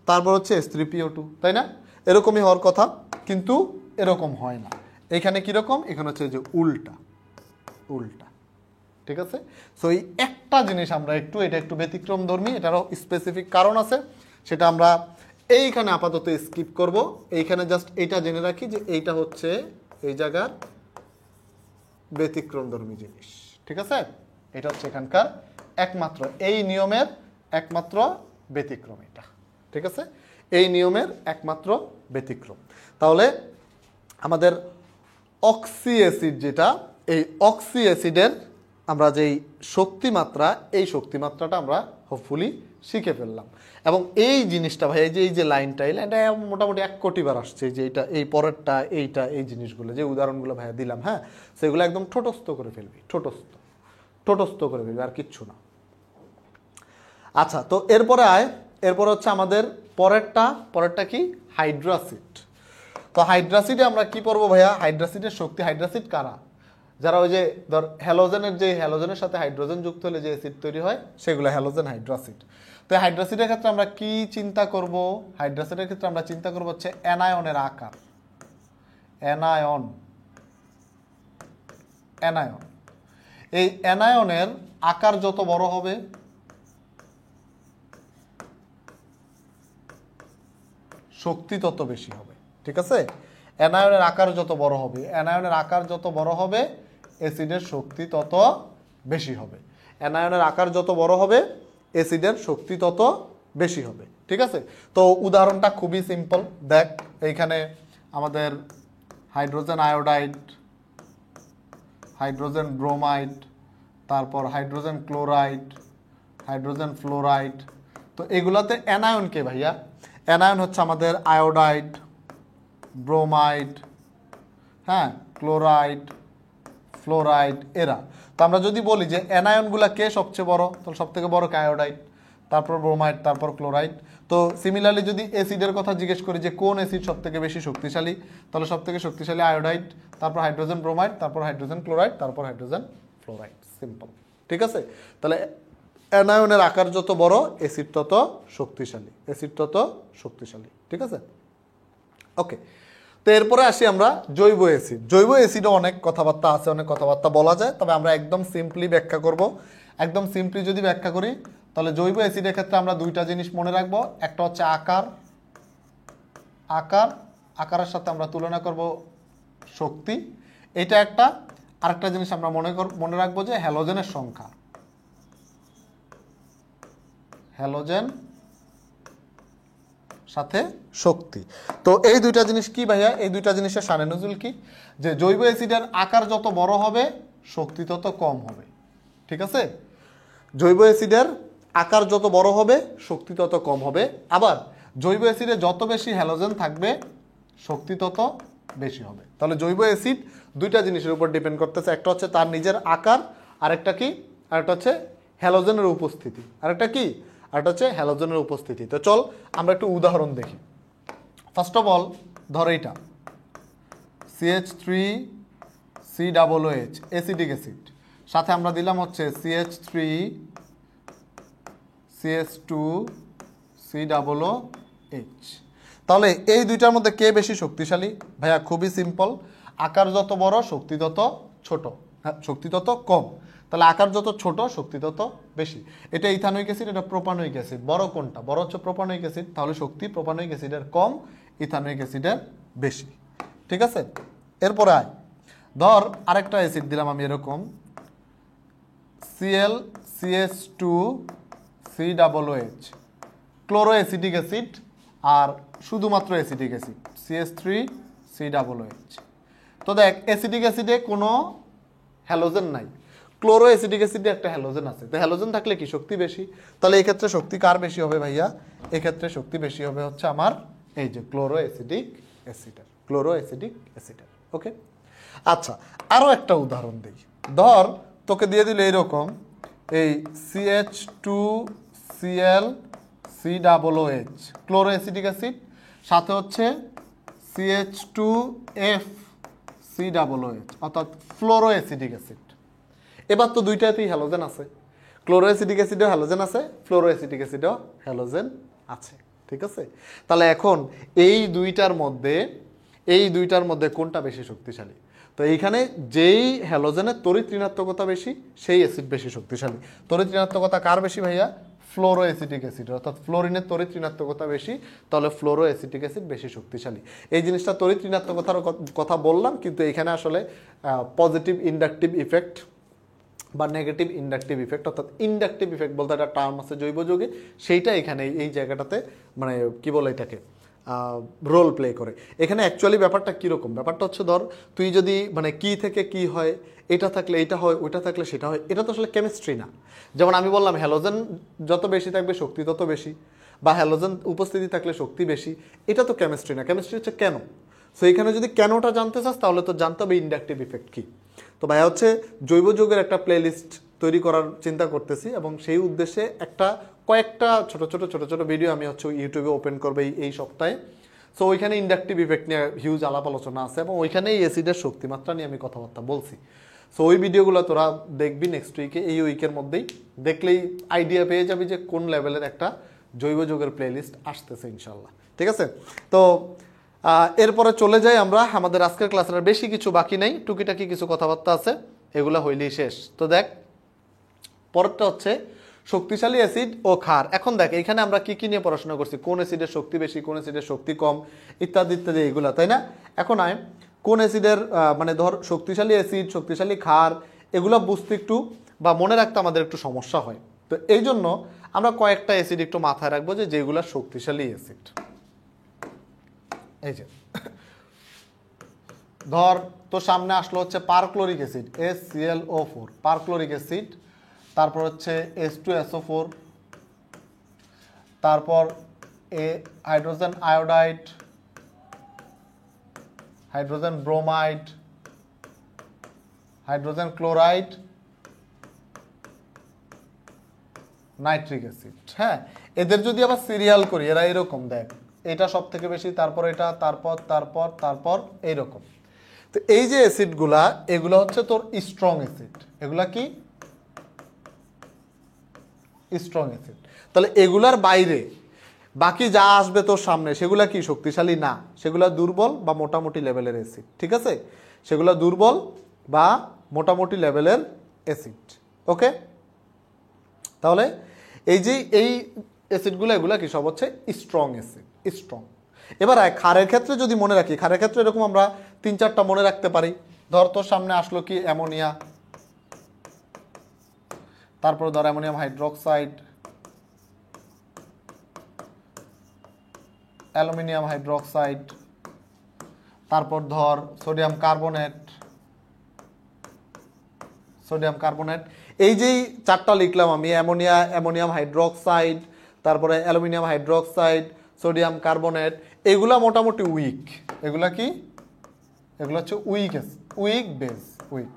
তারপর হচ্ছে H3PO2, তাই না? এরকমই হওয়ার কথা, কিন্তু এরকম হয় না। এখানে কীরকম? এখানে হচ্ছে যে উল্টা। ঠিক আছে, সো এই একটা জিনিস আমরা এটা একটু ব্যতিক্রমধর্মী, এটারও স্পেসিফিক কারণ আছে, সেটা আমরা এইখানে আপাতত স্কিপ করব। এইখানে জাস্ট এইটা জেনে রাখি যে এইটা হচ্ছে এই জায়গার ব্যতিক্রমধর্মী জিনিস। ঠিক আছে, এটা হচ্ছে এখানকার একমাত্র, এই নিয়মের একমাত্র ব্যতিক্রম এটা। ঠিক আছে, এই নিয়মের একমাত্র ব্যতিক্রম। তাহলে আমাদের অক্সি অ্যাসিড যেটা, এই অক্সি অ্যাসিডের আমরা যেই শক্তিমাত্রা, এই শক্তিমাত্রাটা আমরা হোপফুলি শিখে ফেললাম। এবং এই জিনিসটা ভাই, এই যে লাইনটা, এই লাইনটা মোটামুটি 1 কোটি বার আসছে, যে এইটা, এই পরেরটা, এইটা, এই জিনিসগুলো যে উদাহরণগুলো ভাইয়া দিলাম, হ্যাঁ, সেগুলো একদম ঠোঁটস্থ করে ফেলবি, ঠোঁটস্থ করে ফেলবি, আর কিচ্ছু না। আচ্ছা, তো এরপরে হচ্ছে আমাদের পরেরটা কি? হাইড্রাসিড। তো হাইড্রাসিডে আমরা কি পড়বো ভাইয়া? হাইড্রাসিডের শক্তি। হাইড্রাসিড কারা? যারা ওই যে ধর হ্যালোজেনের সাথে হাইড্রোজেন যুক্ত হলে যে অ্যাসিড তৈরি হয়, সেগুলো হ্যালোজেন হাইড্রাসিড। তো হাইড্রাসিডের ক্ষেত্রে আমরা কি চিন্তা করব? হাইড্রাসিডের ক্ষেত্রে আমরা চিন্তা করব হচ্ছে অ্যানায়নের আকার। অ্যানায়ন এই অ্যানায়নের আকার যত বড় হবে শক্তি তত বেশি হবে। ঠিক আছে, অ্যানায়নের আকার যত বড় হবে, অ্যানায়নের আকার যত বড় হবে অ্যাসিডের শক্তি তত বেশি হবে। অ্যানায়নের আকার যত বড় হবে অ্যাসিডের শক্তি তত বেশি হবে। ঠিক আছে, তো উদাহরণটা খুবই সিম্পল। দেখ এইখানে আমাদের হাইড্রোজেন আয়োডাইড, হাইড্রোজেন ব্রোমাইড, তারপর হাইড্রোজেন ক্লোরাইড, হাইড্রোজেন ফ্লোরাইড। তো এগুলাতে অ্যানায়ন কে ভাইয়া? অ্যানায়ন হচ্ছে আমাদের আয়োডাইড, ব্রোমাইড, হ্যাঁ, ক্লোরাইড, ফ্লোরাইড, এরা। তো আমরা যদি বলি যে অ্যানায়নগুলা কে সবচেয়ে বড়, তাহলে সব থেকে বড় কে আয়োডাইড, তারপর ব্রোমাইড, তারপর ক্লোরাইড। তো সিমিলারলি যদি অ্যাসিডের কথা জিজ্ঞেস করি যে কোন অ্যাসিড সব থেকে বেশি শক্তিশালী, তাহলে সব থেকে শক্তিশালী আয়োডাইড, তারপর হাইড্রোজেন ব্রোমাইড, তারপর হাইড্রোজেন ক্লোরাইড, তারপর হাইড্রোজেন ফ্লোরাইড। সিম্পল। ঠিক আছে, তাহলে অ্যানায়নের আকার যত বড় অ্যাসিড তত শক্তিশালী, অ্যাসিড তত শক্তিশালী। ঠিক আছে, ওকে। তো এরপরে আসি আমরা জৈব অ্যাসিড। জৈব অ্যাসিডে অনেক কথাবার্তা আছে, অনেক কথাবার্তা বলা যায়, তবে আমরা একদম সিম্পলি ব্যাখ্যা করব। একদম সিম্পলি যদি ব্যাখ্যা করি তাহলে জৈব অ্যাসিডের ক্ষেত্রে আমরা দুইটা জিনিস মনে রাখবো। একটা হচ্ছে আকার, আকার, আকারের সাথে আমরা তুলনা করব শক্তি, এটা একটা। আরেকটা জিনিস আমরা মনে রাখবো যে হ্যালোজেনের সংখ্যা, হ্যালোজেন সাথে শক্তি। তো এই দুইটা জিনিস কি ভাইয়া? এই দুইটা জিনিসের শানে নজুল কি? যে জৈব অ্যাসিডের আকার যত বড় হবে শক্তি তত কম হবে। ঠিক আছে, জৈব অ্যাসিডের আকার যত বড় হবে শক্তি তত কম হবে। আবার জৈব অ্যাসিডে যত বেশি হ্যালোজেন থাকবে শক্তি তত বেশি হবে। তাহলে জৈব অ্যাসিড দুইটা জিনিসের উপর ডিপেন্ড করতেছে। একটা হচ্ছে তার নিজের আকার, আরেকটা কি? আরেকটা হচ্ছে হ্যালোজেনের উপস্থিতি। আরেকটা কি? আরেকটা হচ্ছে হ্যালোজেনের উপস্থিতি। তো চল আমরা একটু উদাহরণ দেখি। ফার্স্ট অফ অল ধর এইটা CH3COOH অ্যাসিডিক অ্যাসিড, সাথে আমরা দিলাম হচ্ছে CH3CH2COOH। তাহলে এই দুইটার মধ্যে কে বেশি শক্তিশালী ভাইয়া? খুবই সিম্পল, আকার যত বড় শক্তি তত ছোট, হ্যাঁ, শক্তি তত কম। তাহলে আকার যত ছোট শক্তি তত বেশি। এটা ইথানোয়িক অ্যাসিড, এটা প্রোপানোয়িক অ্যাসিড। বড় কোনটা? বড় হচ্ছে প্রোপানোয়িক অ্যাসিড, তাহলে শক্তি প্রোপানোয়িক অ্যাসিডের কম, ইথানোয়িক অ্যাসিডের বেশি। ঠিক আছে, এরপরে আয় ধর আরেকটা অ্যাসিড দিলাম আমি এরকম ClCH2COOH, ক্লোরো অ্যাসিডিক অ্যাসিড আর শুধুমাত্র অ্যাসিডিক অ্যাসিড CH3COOH। তো দেখ অ্যাসিডিক অ্যাসিডে কোনো হ্যালোজেন নাই, ক্লোরো অ্যাসিডিক অ্যাসিডে একটা হ্যালোজেন আছে। তো হ্যালোজেন থাকলে কি শক্তি বেশি? তাহলে এই ক্ষেত্রে শক্তি কার বেশি হবে ভাইয়া? এই ক্ষেত্রে শক্তি বেশি হবে হচ্ছে আমার এই যে ক্লোরো অ্যাসিডিক অ্যাসিডের, ক্লোরো অ্যাসিডিক অ্যাসিডের। ওকে, আচ্ছা আরও একটা উদাহরণ দিই। ধর তোকে দিয়ে দিল এইরকম এই CH2ClCOOH ক্লোরো অ্যাসিডিক অ্যাসিড, সাথে হচ্ছে CH2FCOOH অর্থাৎ ফ্লোরো অ্যাসিডিক অ্যাসিড। এবার তো দুইটাতেই হ্যালোজেন আছে, ক্লোরো অ্যাসিডিক অ্যাসিডেও হ্যালোজেন আছে, ফ্লোরো অ্যাসিডিক অ্যাসিডেও হ্যালোজেন আছে। ঠিক আছে, তাহলে এখন এই দুইটার মধ্যে কোনটা বেশি শক্তিশালী? তো এইখানে যেই হ্যালোজেনের তড়িৎ ঋণাত্মকতা বেশি সেই অ্যাসিড বেশি শক্তিশালী। তড়িৎ ঋণাত্মকতা কার বেশি ভাইয়া? ফ্লোরো অ্যাসিডিক অ্যাসিড, অর্থাৎ ফ্লোরিনের তড়িৎ ঋণাত্মকতা বেশি, তাহলে ফ্লোরো অ্যাসিডিক অ্যাসিড বেশি শক্তিশালী। এই জিনিসটা তড়িৎ ঋণাত্মকতার কথা বললাম, কিন্তু এখানে আসলে পজিটিভ ইন্ডাকটিভ ইফেক্ট বা নেগেটিভ ইন্ডাকটিভ ইফেক্ট, অর্থাৎ ইন্ডাকটিভ ইফেক্ট বলতে একটা টার্ম আছে জৈব যৌগে, সেইটা এখানে এই জায়গাটাতে মানে কি বলে এটাকে রোল প্লে করে। এখানে অ্যাকচুয়ালি ব্যাপারটা কীরকম? ব্যাপারটা হচ্ছে ধর তুই যদি মানে কি থেকে কি হয়, এটা থাকলে এটা হয়, ওইটা থাকলে সেটা হয়, এটা তো আসলে কেমিস্ট্রি না। যেমন আমি বললাম হ্যালোজেন যত বেশি থাকবে শক্তি তত বেশি, বা হ্যালোজেন উপস্থিতি থাকলে শক্তি বেশি, এটা তো কেমিস্ট্রি না। কেমিস্ট্রি হচ্ছে কেন। সো এখানে যদি কেনটা জানতে চাস তাহলে তো জানতে হবে ইন্ডাকটিভ ইফেক্ট কী। তো ভাইয়া হচ্ছে জৈব যৌগের একটা প্লেলিস্ট তৈরি করার চিন্তা করতেছি, এবং সেই উদ্দেশ্যে কয়েকটা ছোট ছোট ভিডিও আমি হচ্ছে ইউটিউবে ওপেন করবো এই সপ্তাহে। সো ওইখানে ইন্ডাকটিভ ইফেক্ট নিয়ে হিউজ আলাপ আলোচনা আছে, এবং ওইখানে এই অ্যাসিডের শক্তিমাত্রা নিয়ে আমি কথাবার্তা বলছি। সো ওই ভিডিওগুলো তোরা দেখবি নেক্সট উইকে, এই উইকের মধ্যেই দেখলেই আইডিয়া পেয়ে যাবি যে কোন লেভেলের একটা জৈব যৌগের প্লেলিস্ট আসতেছে ইনশাল্লাহ। ঠিক আছে, তো এরপরে চলে যাই আমরা আমাদের আজকের ক্লাসের। বেশি কিছু বাকি নেই, টুকিটাকি কিছু কথাবার্তা আছে। এগুলা হইলেই শেষ। তো দেখ পরেরটা হচ্ছে শক্তিশালী অ্যাসিড ও ক্ষার। এখন দেখ এখানে আমরা কি কি নিয়ে পড়াশোনা করছি, কোন অ্যাসিডের শক্তি বেশি, কোন অ্যাসিডের শক্তি কম, ইত্যাদি ইত্যাদি এগুলা, তাই না? এখন আয় কোন অ্যাসিডের মানে ধর শক্তিশালী অ্যাসিড, শক্তিশালী ক্ষার, এগুলো বুঝতে একটু বা মনে রাখতে আমাদের একটু সমস্যা হয়। তো এই জন্য আমরা কয়েকটা অ্যাসিড একটু মাথায় রাখবো যে যেগুলো শক্তিশালী অ্যাসিড। এই যে ধর তোর সামনে আসলো হচ্ছে perchloric acid HClO4, perchloric acid, তারপর হচ্ছে H2SO4, তারপর hydrogen iodide, hydrogen bromide, hydrogen chloride, nitric acid. হ্যাঁ, এদের যদি আবার সিরিয়াল করি এরা এরকম দেখ, এটা সব থেকে বেশি, তারপর এটা, তারপর তারপর তারপর এইরকম। তো এই যে অ্যাসিডগুলা এগুলো হচ্ছে তোর স্ট্রং অ্যাসিড। এগুলা কি? Strong acid. তাহলে এগুলার বাইরে বাকি যা আসবে তোর সামনে সেগুলা কি? শক্তিশালী না, সেগুলা দুর্বল বা মোটামুটি লেভেলের অ্যাসিড। ঠিক আছে, সেগুলা দুর্বল বা মোটামুটি লেভেলের অ্যাসিড। ওকে, তাহলে এই যে এই অ্যাসিডগুলো এগুলা কি? সব হচ্ছে স্ট্রং অ্যাসিড, স্ট্রং। এবার ক্ষারের ক্ষেত্রে যদি মনে রাখি, ক্ষারের ক্ষেত্রে এরকম আমরা 3-4টা মনে রাখতে পারি। ধর তোর সামনে আসলো কি? অ্যামোনিয়া, তারপর ধর অ্যামোনিয়াম হাইড্রোক্সাইড, অ্যালুমিনিয়াম হাইড্রোক্সাইড, তারপর ধর সোডিয়াম কার্বনেট, সোডিয়াম কার্বনেট। এই যেই 4টা লিখলাম আমি, অ্যামোনিয়া, অ্যামোনিয়াম হাইড্রোক্সাইড, তারপরে অ্যালুমিনিয়াম হাইড্রোক্সাইড, সোডিয়াম কার্বনেট, এগুলা মোটামুটি উইক। এগুলা কি? এগুলো হচ্ছে উইক, উইক বেস, উইক।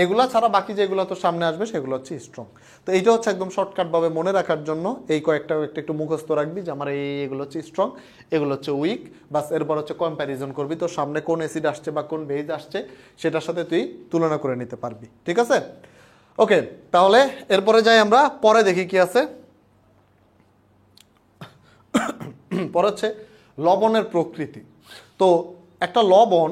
এগুলা ছাড়া বাকি যেগুলো তো সামনে আসবে সেগুলো হচ্ছে স্ট্রং। তো এইটা হচ্ছে একদম শর্টকাটভাবে মনে রাখার জন্য এই কয়েকটা একটু মুখস্থ রাখবি যে আমার এগুলো হচ্ছে স্ট্রং, এগুলো হচ্ছে উইক। বাস এরপর হচ্ছে কম্প্যারিজন করবি, তোর সামনে কোন অ্যাসিড আসছে বা কোন বেজ আসছে সেটার সাথে তুই তুলনা করে নিতে পারবি। ঠিক আছে, ওকে। তাহলে এরপরে যাই আমরা, পরে দেখি কি আছে। পরে হচ্ছে লবণের প্রকৃতি। তো একটা লবণ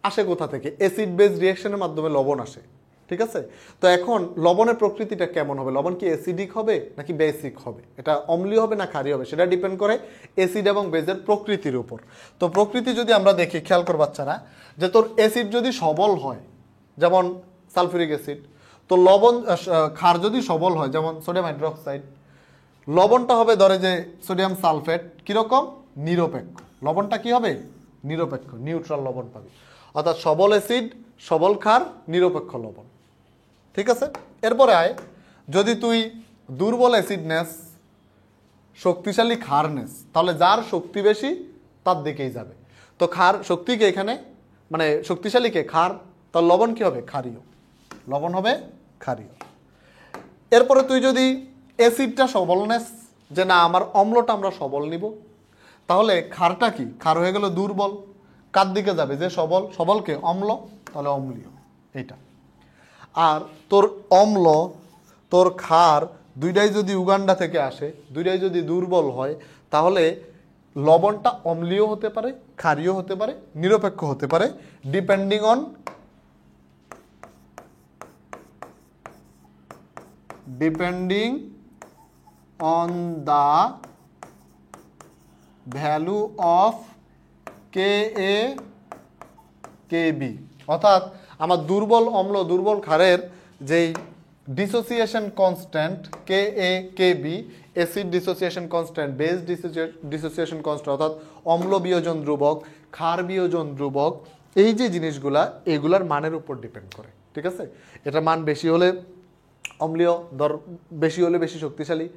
আসে কোথা থেকে? অ্যাসিড বেস রিঅ্যাকশনের মাধ্যমে লবণ আসে। ঠিক আছে, তো এখন লবণের প্রকৃতিটা কেমন হবে? লবণ কি অ্যাসিডিক হবে নাকি বেসিক হবে? এটা অম্লীয় হবে না ক্ষারীয় হবে? সেটা ডিপেন্ড করে অ্যাসিড এবং বেসের প্রকৃতির উপর। তো প্রকৃতি যদি আমরা দেখি, খেয়াল কর বাচ্চারা, যে তোর অ্যাসিড যদি সবল হয় যেমন সালফিউরিক অ্যাসিড, তো লবণ ক্ষার যদি সবল হয় যেমন সোডিয়াম হাইড্রোক্সাইড, লবণটা হবে ধরে যে সোডিয়াম সালফেট, কিরকম? নিরপেক্ষ। লবণটা কি হবে? নিরপেক্ষ, নিউট্রাল লবণ পাবি। অর্থাৎ সবল অ্যাসিড, সবল ক্ষার, নিরপেক্ষ লবণ। ঠিক আছে, এরপরে আয়, যদি তুই দুর্বল অ্যাসিড নেস, শক্তিশালী ক্ষার নেস, তাহলে যার শক্তি বেশি তার দিকেই যাবে। তো ক্ষার শক্তিকে এখানে মানে শক্তিশালীকে ক্ষার, তার লবণ কি হবে? ক্ষারীয়, লবণ হবে ক্ষারীয়। এরপরে তুই যদি অ্যাসিডটা সবল নেস, যে না আমার অম্লটা আমরা সবল নিব, তাহলে ক্ষারটা কি? ক্ষার হয়ে গেল দুর্বল, কার দিকে যাবে? যে সবল, সবলকে অম্ল, তাহলে অম্লীয় এইটা। আর তোর অম্ল, তোর ক্ষার দুইটাই যদি উগান্ডা থেকে আসে, দুইটাই যদি দুর্বল হয়, তাহলে লবণটা অম্লীয় হতে পারে, ক্ষারীয় হতে পারে, নিরপেক্ষ হতে পারে, depending on the value of Ka Kb। অর্থাৎ আমার দুর্বল অম্ল, দুর্বল ক্ষারের যেই dissociation constant Ka Kb, acid dissociation constant, base dissociation constant, অর্থাৎ অম্ল বিয়োজন ধ্রুবক, ক্ষার বিয়োজন ধ্রুবক, এই যে জিনিসগুলা এগুলার মানের উপর ডিপেন্ড করে। ঠিক আছে, এটা মান বেশি হলে অম্লীয়, বেশি হলে বেশি শক্তিশালী,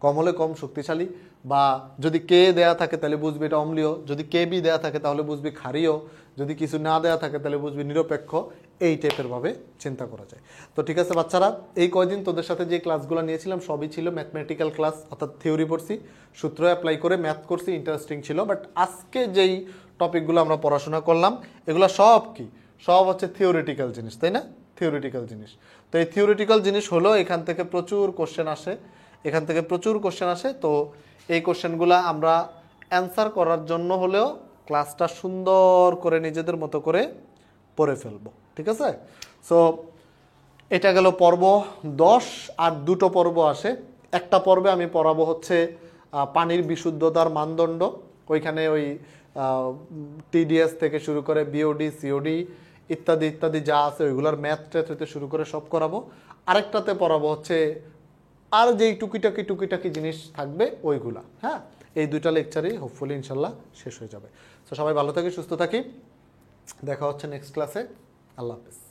কম হলে কম শক্তিশালী, বা যদি কে দেয়া থাকে তাহলে বুঝবি এটা অম্লীয়, যদি কেবি দেয়া থাকে তাহলে বুঝবি ক্ষারীয়, যদি কিছু না দেয়া থাকে তাহলে বুঝবি নিরপেক্ষ। এই টাইপের ভাবে চিন্তা করা যায়। তো ঠিক আছে বাচ্চারা, এই কয়দিন তোদের সাথে যে ক্লাসগুলো নিয়েছিলাম সবই ছিল ম্যাথমেটিক্যাল ক্লাস, অর্থাৎ থিওরি পড়ছি, সূত্র অ্যাপ্লাই করে ম্যাথ করছি, ইন্টারেস্টিং ছিল। বাট আজকে যেই টপিকগুলো আমরা পড়াশোনা করলাম এগুলো সব কি? সব হচ্ছে থিওরিটিক্যাল জিনিস, তাই না? থিওরিটিক্যাল জিনিস। তো এই থিওরিটিক্যাল জিনিস হলো এখান থেকে প্রচুর কোশ্চেন আসে, এখান থেকে প্রচুর কোশ্চেন আসে। তো এই কোশ্চেনগুলো আমরা অ্যান্সার করার জন্য হলেও ক্লাসটা সুন্দর করে নিজেদের মতো করে পড়ে ফেলবো। ঠিক আছে, সো এটা গেল পর্ব 10। আর দুটো পর্ব আসে। একটা পর্বে আমি পড়াবো হচ্ছে পানির বিশুদ্ধতার মানদণ্ড, ওইখানে ওই টিডিএস থেকে শুরু করে বিওডি সিওডি ইত্যাদি ইত্যাদি যা আছে ওইগুলোর ম্যাথ ট্যাথ হতে শুরু করে সব করাবো। আরেকটাতে পড়াবো হচ্ছে আর যেই টুকিটাকি টুকিটাকি জিনিস থাকবে ওইগুলা। হ্যাঁ, এই দুইটা লেকচারই হোপফুলি ইনশাল্লাহ শেষ হয়ে যাবে। তো সবাই ভালো থাকি, সুস্থ থাকি, দেখা হচ্ছে নেক্সট ক্লাসে। আল্লাহ হাফেজ।